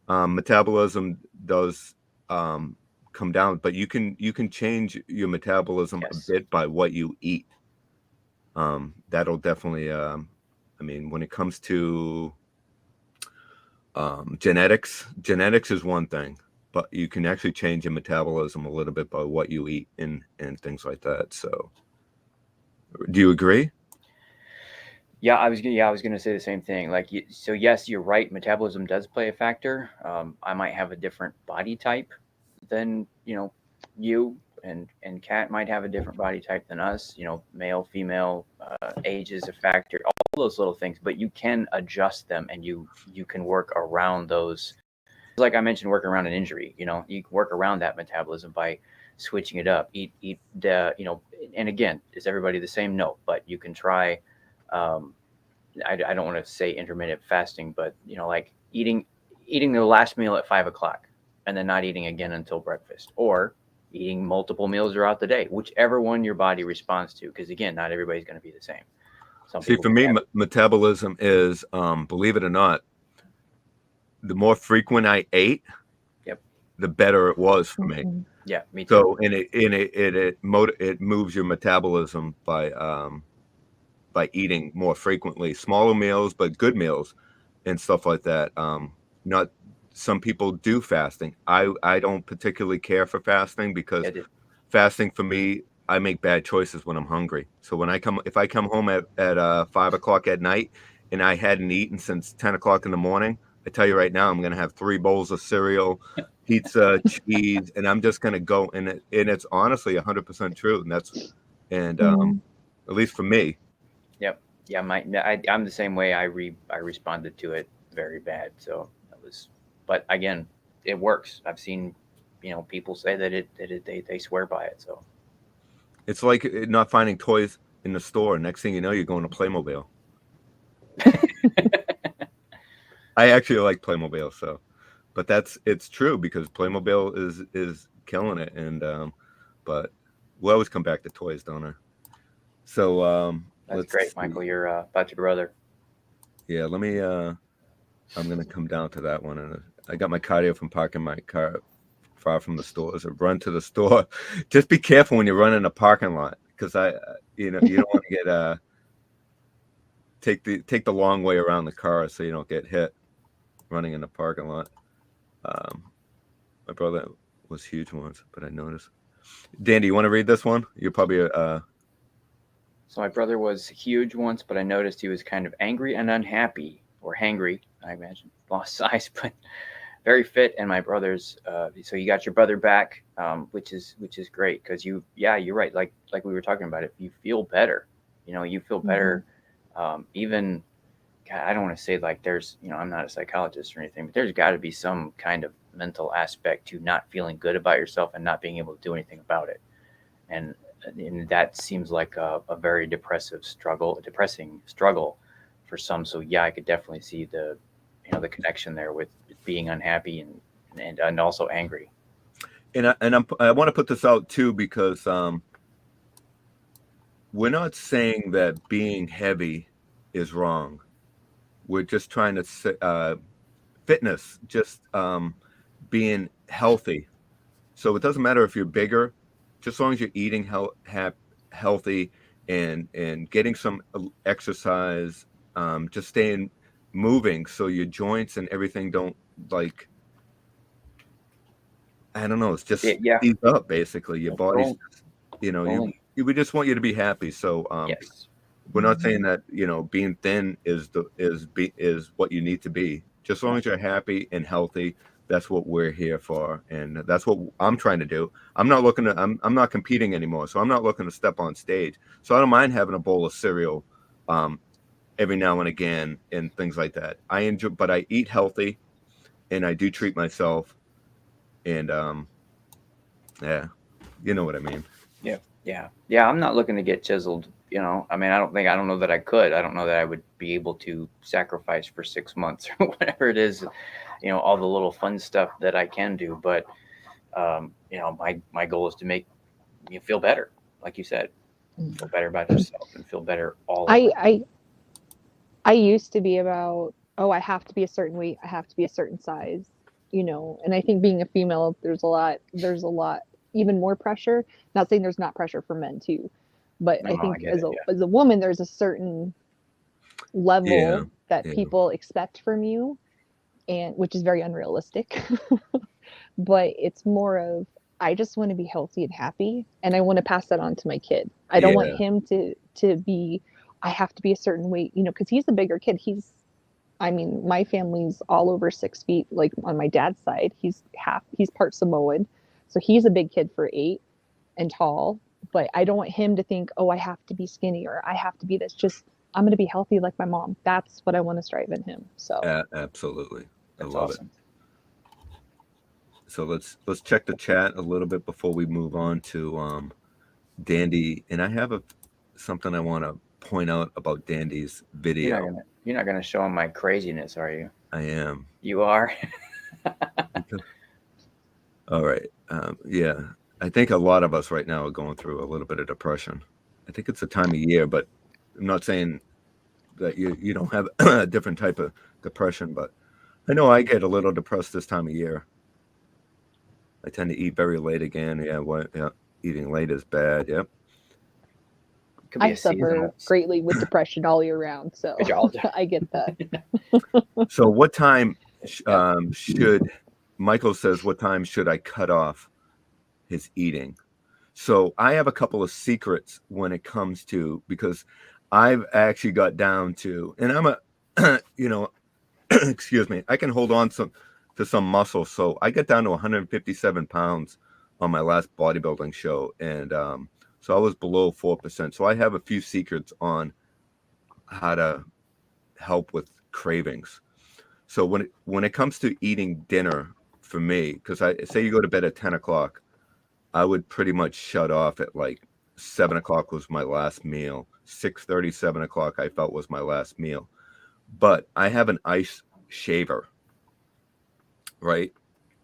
Metabolism does come down, but you can change your metabolism a bit by what you eat. That'll definitely when it comes to genetics is one thing, but you can actually change your metabolism a little bit by what you eat and things like that. So do you agree? Yeah, I was going to say the same thing. So yes, you're right. Metabolism does play a factor. I might have a different body type than, you and Kat might have a different body type than us, male, female, age is a factor, all those little things, but you can adjust them and you can work around those. Like I mentioned, work around an injury, you can work around that metabolism by switching it up, eat, and again, is everybody the same? No, but you can try, I don't want to say intermittent fasting, but like eating the last meal at 5:00 and then not eating again until breakfast, or eating multiple meals throughout the day, whichever one your body responds to. Because again, not everybody's going to be the same. See, for me, metabolism is, believe it or not, the more frequent I ate, the better it was for me. Yeah, me too. So, and it moves your metabolism by eating more frequently, smaller meals, but good meals and stuff like that. Not some people do fasting. I don't particularly care for fasting because fasting for me, I make bad choices when I'm hungry. So if I come home at 5:00 at night and I hadn't eaten since 10:00 in the morning, I tell you right now, I'm going to have 3 bowls of cereal, pizza, cheese, and I'm just going to go. And it's honestly 100% true. And at least for me. Yep. Yeah. I'm the same way. I responded to it very bad. So that was, but again, it works. I've seen, people say that they swear by it. So it's like not finding toys in the store. Next thing you know, you're going to Playmobil. I actually like Playmobil, but it's true because Playmobil is killing it, and but we always come back to toys, don't I? So that's great, Michael. You're about your brother. Yeah, let me. I'm gonna come down to that one, and I got my cardio from parking my car far from the stores. I run to the store. Just be careful when you run in a parking lot, because you don't want to get take the long way around the car so you don't get hit running in the parking lot. My brother was huge once, but I noticed. Dandy, you want to read this one? You're probably So my brother was huge once, but I noticed he was kind of angry and unhappy, or hangry, I imagine. Lost size, but very fit. And my brother's so you got your brother back, which is great, because you're right. Like we were talking about, if you feel better, you feel better. Even, God, I don't want to say like there's, I'm not a psychologist or anything, but there's got to be some kind of mental aspect to not feeling good about yourself and not being able to do anything about it. And and that seems like a very depressing struggle for some. So yeah, I could definitely see the connection there with being unhappy and also angry. And I want to put this out too, because we're not saying that being heavy is wrong. We're just trying to say fitness, just being healthy. So it doesn't matter if you're bigger, just as long as you're eating healthy and getting some exercise, just staying moving, so your joints and everything don't, like, I don't know, it's just Yeah. ease up, basically. Your body's, Only- we just want you to be happy. So yes. we're not saying that being thin is what you need to be. Just as long as you're happy and healthy, that's what we're here for, and that's what I'm trying to do. I'm not competing anymore, so I'm not looking to step on stage. So I don't mind having a bowl of cereal every now and again and things like that. I enjoy, but I eat healthy, and I do treat myself, and yeah, you know what I mean. Yeah. I'm not looking to get chiseled. I mean, I don't know that I could. I don't know that I would be able to sacrifice for 6 months or whatever it is, all the little fun stuff that I can do. But, my goal is to make you feel better. Like you said, feel better about yourself and feel better all the way. I used to be about, oh, I have to be a certain weight, I have to be a certain size, and I think being a female, there's a lot even more pressure. Not saying there's not pressure for men too, but I think as a woman, there's a certain level that people expect from you, and which is very unrealistic. But it's more of, I just want to be healthy and happy, and I want to pass that on to my kid. I don't want him to be, I have to be a certain weight, because he's a bigger kid. My family's all over 6 feet. Like on my dad's side, he's part Samoan, so he's a big kid for 8 and tall. But I don't want him to think, oh, I have to be skinny or I have to be this. Just, I'm going to be healthy like my mom. That's what I want to strive in him. So absolutely, I That's love awesome. it. So let's check the chat a little bit before we move on to Dandy. And I have something I want to point out about Dandy's video. You're not gonna show him my craziness, are you? I am. You are. All right. Yeah, I think a lot of us right now are going through a little bit of depression. I think it's a time of year, but I'm not saying that you don't have a different type of depression, but I know I get a little depressed this time of year. I tend to eat very late again. Yeah, eating late is bad. Yep. I suffer greatly with depression all year round, so I get that. So what time should, Michael says, what time should I cut off his eating? So I have a couple of secrets when it comes to, because I've actually got down to, and I'm a, excuse me, I can hold on to some muscle. So I got down to 157 pounds on my last bodybuilding show. And so I was below 4%. So I have a few secrets on how to help with cravings. So when it comes to eating dinner, for me, because I say you go to bed at 10 o'clock, I would pretty much shut off at like 7 o'clock was my last meal. 6:30, 7 o'clock I felt was my last meal. But I have an ice shaver, right?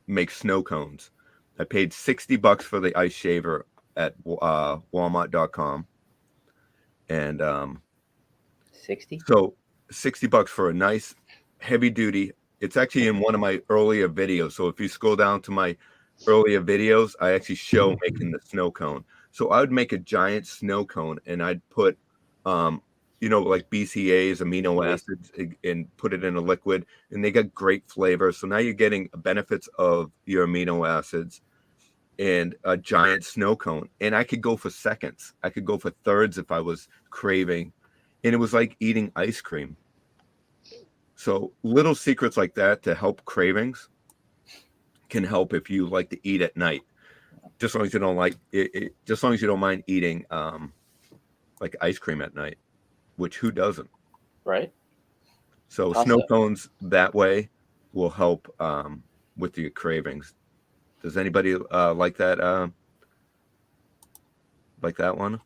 Make snow cones. I paid $60 for the ice shaver at Walmart.com. And 60? So $60 for a nice heavy duty. It's actually in one of my earlier videos. So if you scroll down to my earlier videos, I actually show making the snow cone. So I would make a giant snow cone and I'd put like BCAAs, amino acids, and put it in a liquid, and they got great flavor. So now you're getting benefits of your amino acids and a giant snow cone. And I could go for seconds. I could go for thirds if I was craving. And it was like eating ice cream. So little secrets like that to help cravings can help if you like to eat at night. Just as long as you don't like it, just as long as you don't mind eating like ice cream at night, which who doesn't? Right. So snow cones that way will help with your cravings. Does anybody like that? like that one?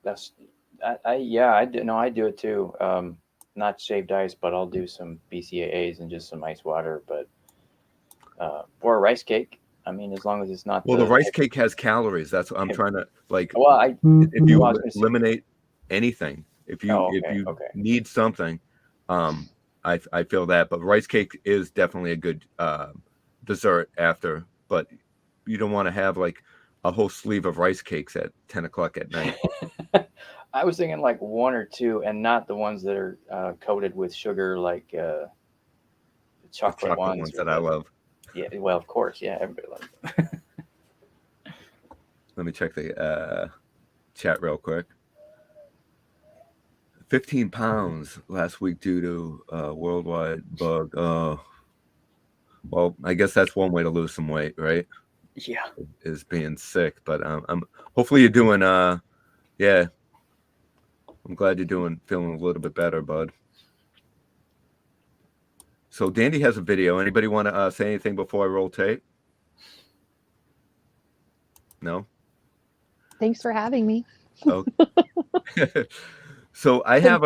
That's I do. No, I do it too. Not shaved ice, but I'll do some BCAAs and just some ice water. But or a rice cake. I mean, as long as it's not. Well, the rice cake has calories. That's what I'm trying to like. Well, if you well, I was gonna say- eliminate anything, if you need something, I feel that. But rice cake is definitely a good dessert after. But you don't want to have like a whole sleeve of rice cakes at 10 o'clock at night. I was thinking like one or two, and not the ones that are coated with sugar, like the chocolate ones that I love. Yeah, well, of course, yeah, everybody loves them. Let me check the chat real quick. 15 pounds last week due to worldwide bug. Well, I guess that's one way to lose some weight, right? Yeah, is being sick. But I'm hopefully you're doing. Yeah, I'm glad you're feeling a little bit better, bud. So Dandy has a video. Anybody want to say anything before I roll tape? No. Thanks for having me. Okay. So I have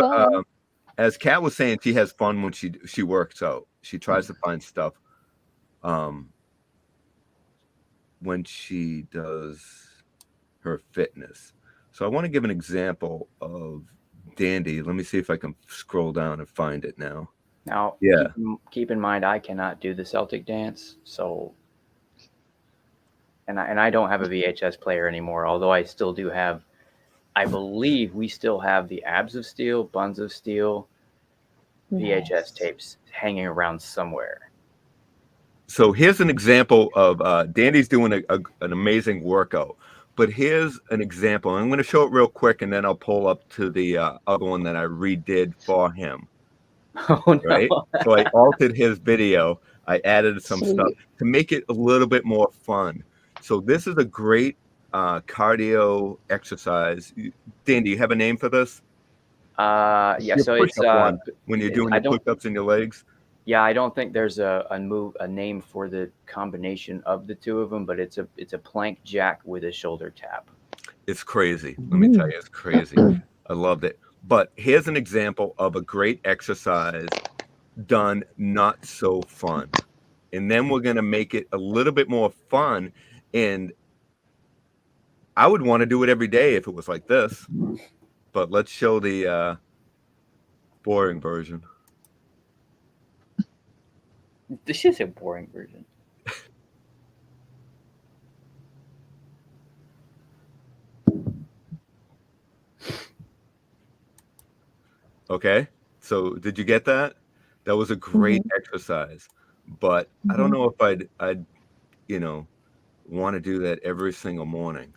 as Kat was saying, she has fun when she works out. She tries to find stuff when she does her fitness. So I want to give an example of Dandy. Let me see if I can scroll down and find it now. Now, yeah. Keep in mind, I cannot do the Celtic dance, so and I don't have a VHS player anymore. Although I still do have, I believe we still have the Abs of Steel, Buns of Steel VHS tapes hanging around somewhere. So here's an example of Dandy's doing an amazing workout. But here's an example. I'm going to show it real quick, and then I'll pull up to the other one that I redid for him. Oh, no. Right? So I altered his video. I added some stuff to make it a little bit more fun. So this is a great cardio exercise. Dan, do you have a name for this? Yeah. So it's when you're doing your push-ups in your legs. Yeah, I don't think there's a name for the combination of the two of them, but it's a plank jack with a shoulder tap. It's crazy. Let me tell you, it's crazy. I loved it. But here's an example of a great exercise done not so fun. And then we're going to make it a little bit more fun. And I would want to do it every day if it was like this. But let's show the boring version. This is a boring version. Okay, so did you get that? That was a great exercise, but I don't know if I'd want to do that every single morning.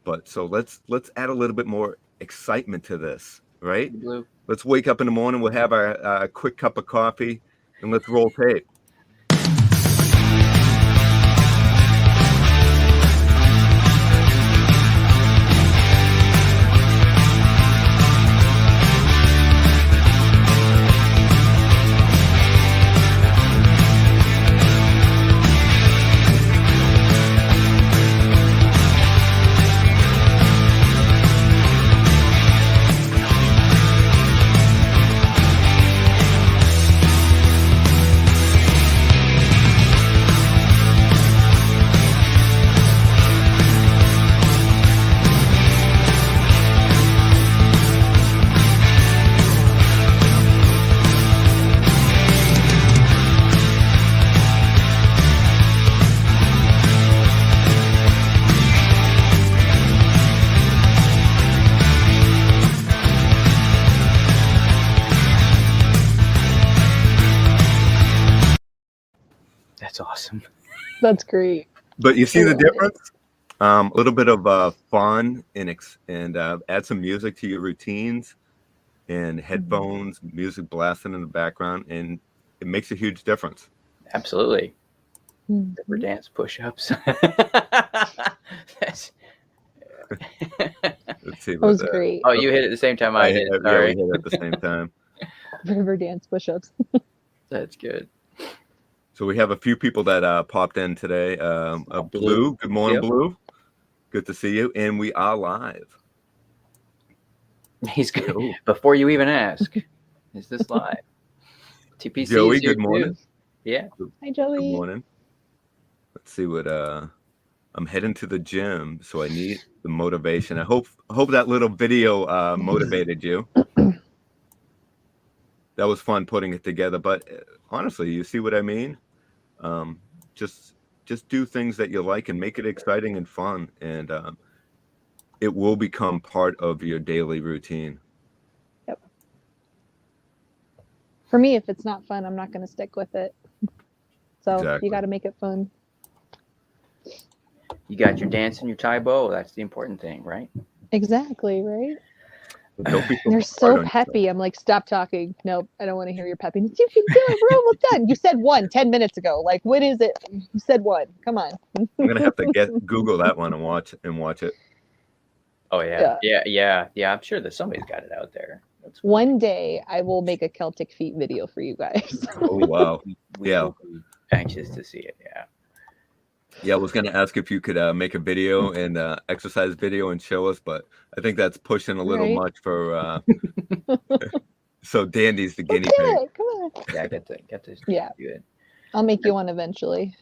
But so let's add a little bit more excitement to this, right? Blue. Let's wake up in the morning. We'll have our quick cup of coffee, and let's roll tape. That's awesome. That's great. But you see the difference? A little bit of fun and add some music to your routines and headphones, music blasting in the background, and it makes a huge difference. Absolutely. River dance push-ups. Let's see. That was great. Oh, you hit it at the same time I did. Sorry. Yeah, we hit it at the same time. River dance push-ups. That's good. So we have a few people that popped in today. Blue, good morning, Yep. Blue. Good to see you, and we are live. He's good. Yo. Before you even ask, is this live? TPC Joey, is here good morning. too. Yeah. Hi, Joey. Good morning. Let's see what I'm heading to the gym, so I need the motivation. I hope that little video motivated you. That was fun putting it together, but honestly, you see what I mean? Just do things that you like and make it exciting and fun, and it will become part of your daily routine. Yep. For me, if it's not fun, I'm not going to stick with it. So Exactly. you got to make it fun. You got your dance and your Taibo. That's the important thing, right? Exactly, right? Don't be so They're hard so on peppy. I'm like, stop talking. Nope, I don't want to hear your peppiness. You can do it. We're almost done. You said 1 10 minutes ago. Like, what is it? You said 1. Come on. I'm gonna have to Google that one and watch it. Oh yeah. I'm sure that somebody's got it out there. That's One day I will make a Celtic feet video for you guys. Oh wow. we Yeah. will be anxious to see it. Yeah. Yeah, I was gonna ask if you could make a video and exercise video and show us, but I think that's pushing a little Right. much for. So Dandy's the guinea Let's do pig. it. Come on. Yeah, get to Yeah. do it. I'll make you one eventually.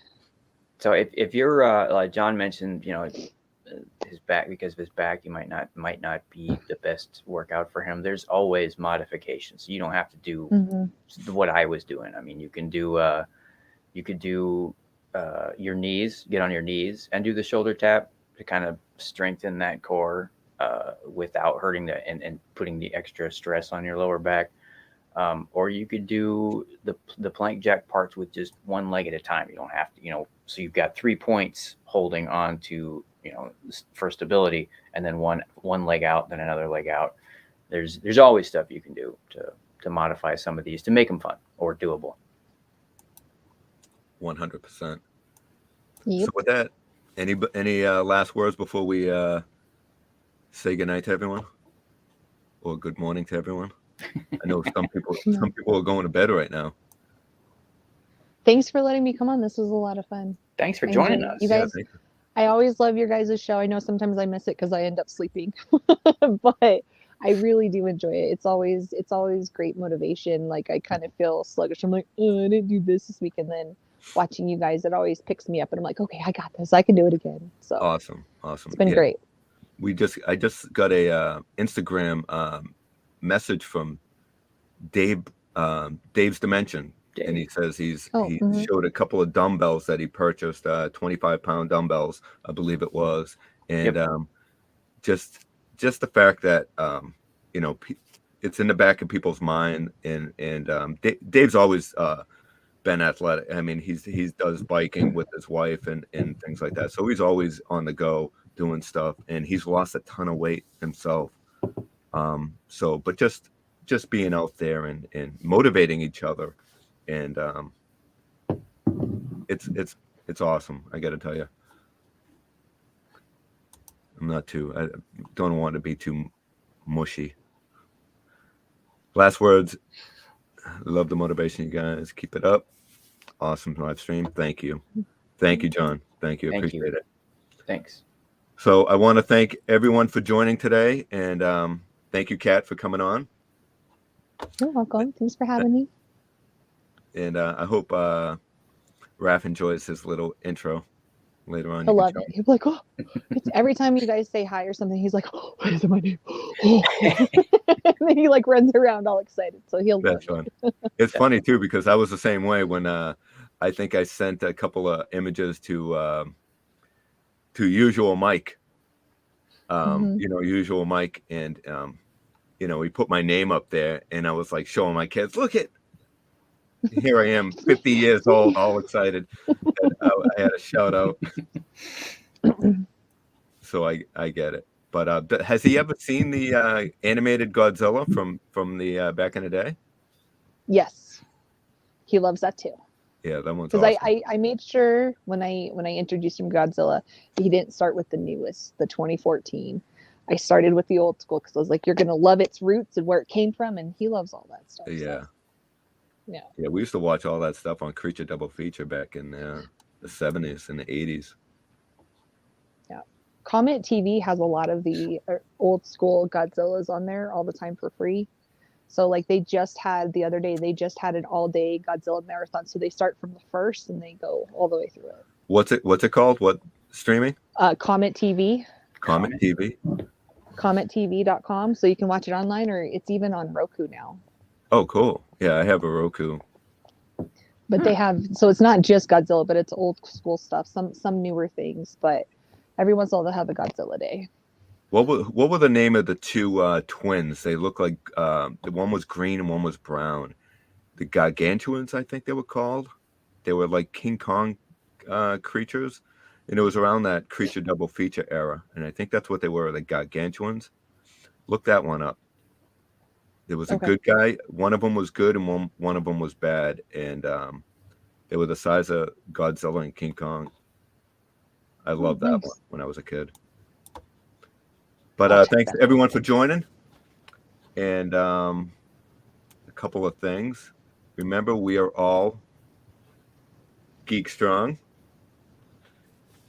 So if you're like John mentioned, his back, because of his back, he might not be the best workout for him. There's always modifications. So you don't have to do what I was doing. I mean, you could do your knees, get on your knees and do the shoulder tap to kind of strengthen that core without hurting and putting the extra stress on your lower back. Or you could do the plank jack parts with just one leg at a time. You don't have to, so you've got 3 points holding on to, for stability, and then one leg out, then another leg out. There's always stuff you can do to modify some of these to make them fun or doable. 100%. Yep. So with that, any last words before we say goodnight to everyone, or good morning to everyone? I know some people are going to bed right now. Thanks for letting me come on. This was a lot of fun. Thanks for I joining enjoyed it. us. You guys, thank you. I always love your guys' show. I know sometimes I miss it because I end up sleeping, but I really do enjoy it. It's always great motivation. Like, I kind of feel sluggish. I'm like, oh, I didn't do this week. And then watching you guys, it always picks me up and I'm like, okay, I got this. I can do it again. So Awesome. it's been great. I just got a Instagram message from Dave's Dimension. Dave. And he says he mhm. showed a couple of dumbbells that he purchased, 25-pound dumbbells, I believe it was. And just the fact that it's in the back of people's mind, and Dave's always been athletic. I mean, he does biking with his wife and things like that. So he's always on the go doing stuff, and he's lost a ton of weight himself. But just being out there and motivating each other. And it's awesome. I got to tell you, I don't want to be too mushy. Last words. Love the motivation, you guys. Keep it up. Awesome live stream. Thank you, John. Thank you. Appreciate it. Thanks. So I want to thank everyone for joining today, and thank you, Kat, for coming on. You're welcome. Thanks for having me. And I hope Raph enjoys his little intro later on. He'll love it. He'll be like, oh, it's every time you guys say hi or something, he's like, oh, what is my name? Oh. And then he like runs around all excited. So he'll love That's fun. It's funny too, because I was the same way when I think I sent a couple of images to Usual Mike. Usual Mike, and he put my name up there, and I was like showing my kids, look at. Here I am, 50 years old, all excited. I had a shout out. So I get it. But has he ever seen the animated Godzilla from the back in the day? Yes, he loves that too. Yeah, that one's because awesome. I made sure when I introduced him Godzilla, he didn't start with the newest, the 2014. I started with the old school because I was like, you're gonna love its roots and where it came from, and he loves all that stuff. Yeah. So. Yeah. Yeah, we used to watch all that stuff on Creature Double Feature back in the 70s and the 80s. Yeah. Comet TV has a lot of the old school Godzillas on there all the time for free. So like they just had the other day, they just had an all day Godzilla marathon. So they start from the first and they go all the way through it. What's it called? What streaming? Comet TV. Comet TV. CometTV.com. So you can watch it online, or it's even on Roku now. Oh, cool. Yeah, I have a Roku. But they have, so it's not just Godzilla, but it's old school stuff, some newer things, but every once in a while they'll have a Godzilla day. What were the name of the two twins? They look like the one was green and one was brown. The Gargantuans, I think they were called. They were like King Kong creatures, and it was around that creature double feature era, and I think that's what they were, the Gargantuans. Look that one up. There was a good guy. One of them was good, and one of them was bad, and they were the size of Godzilla and King Kong. I loved that one when I was a kid. But thanks everyone for joining. And a couple of things. Remember, we are all Geek Strong.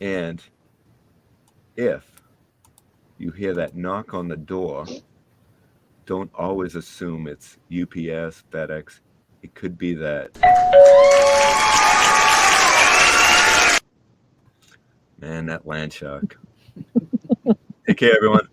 And if you hear that knock on the door, don't always assume it's UPS, FedEx. It could be that. Man, that land shark. Take care, everyone.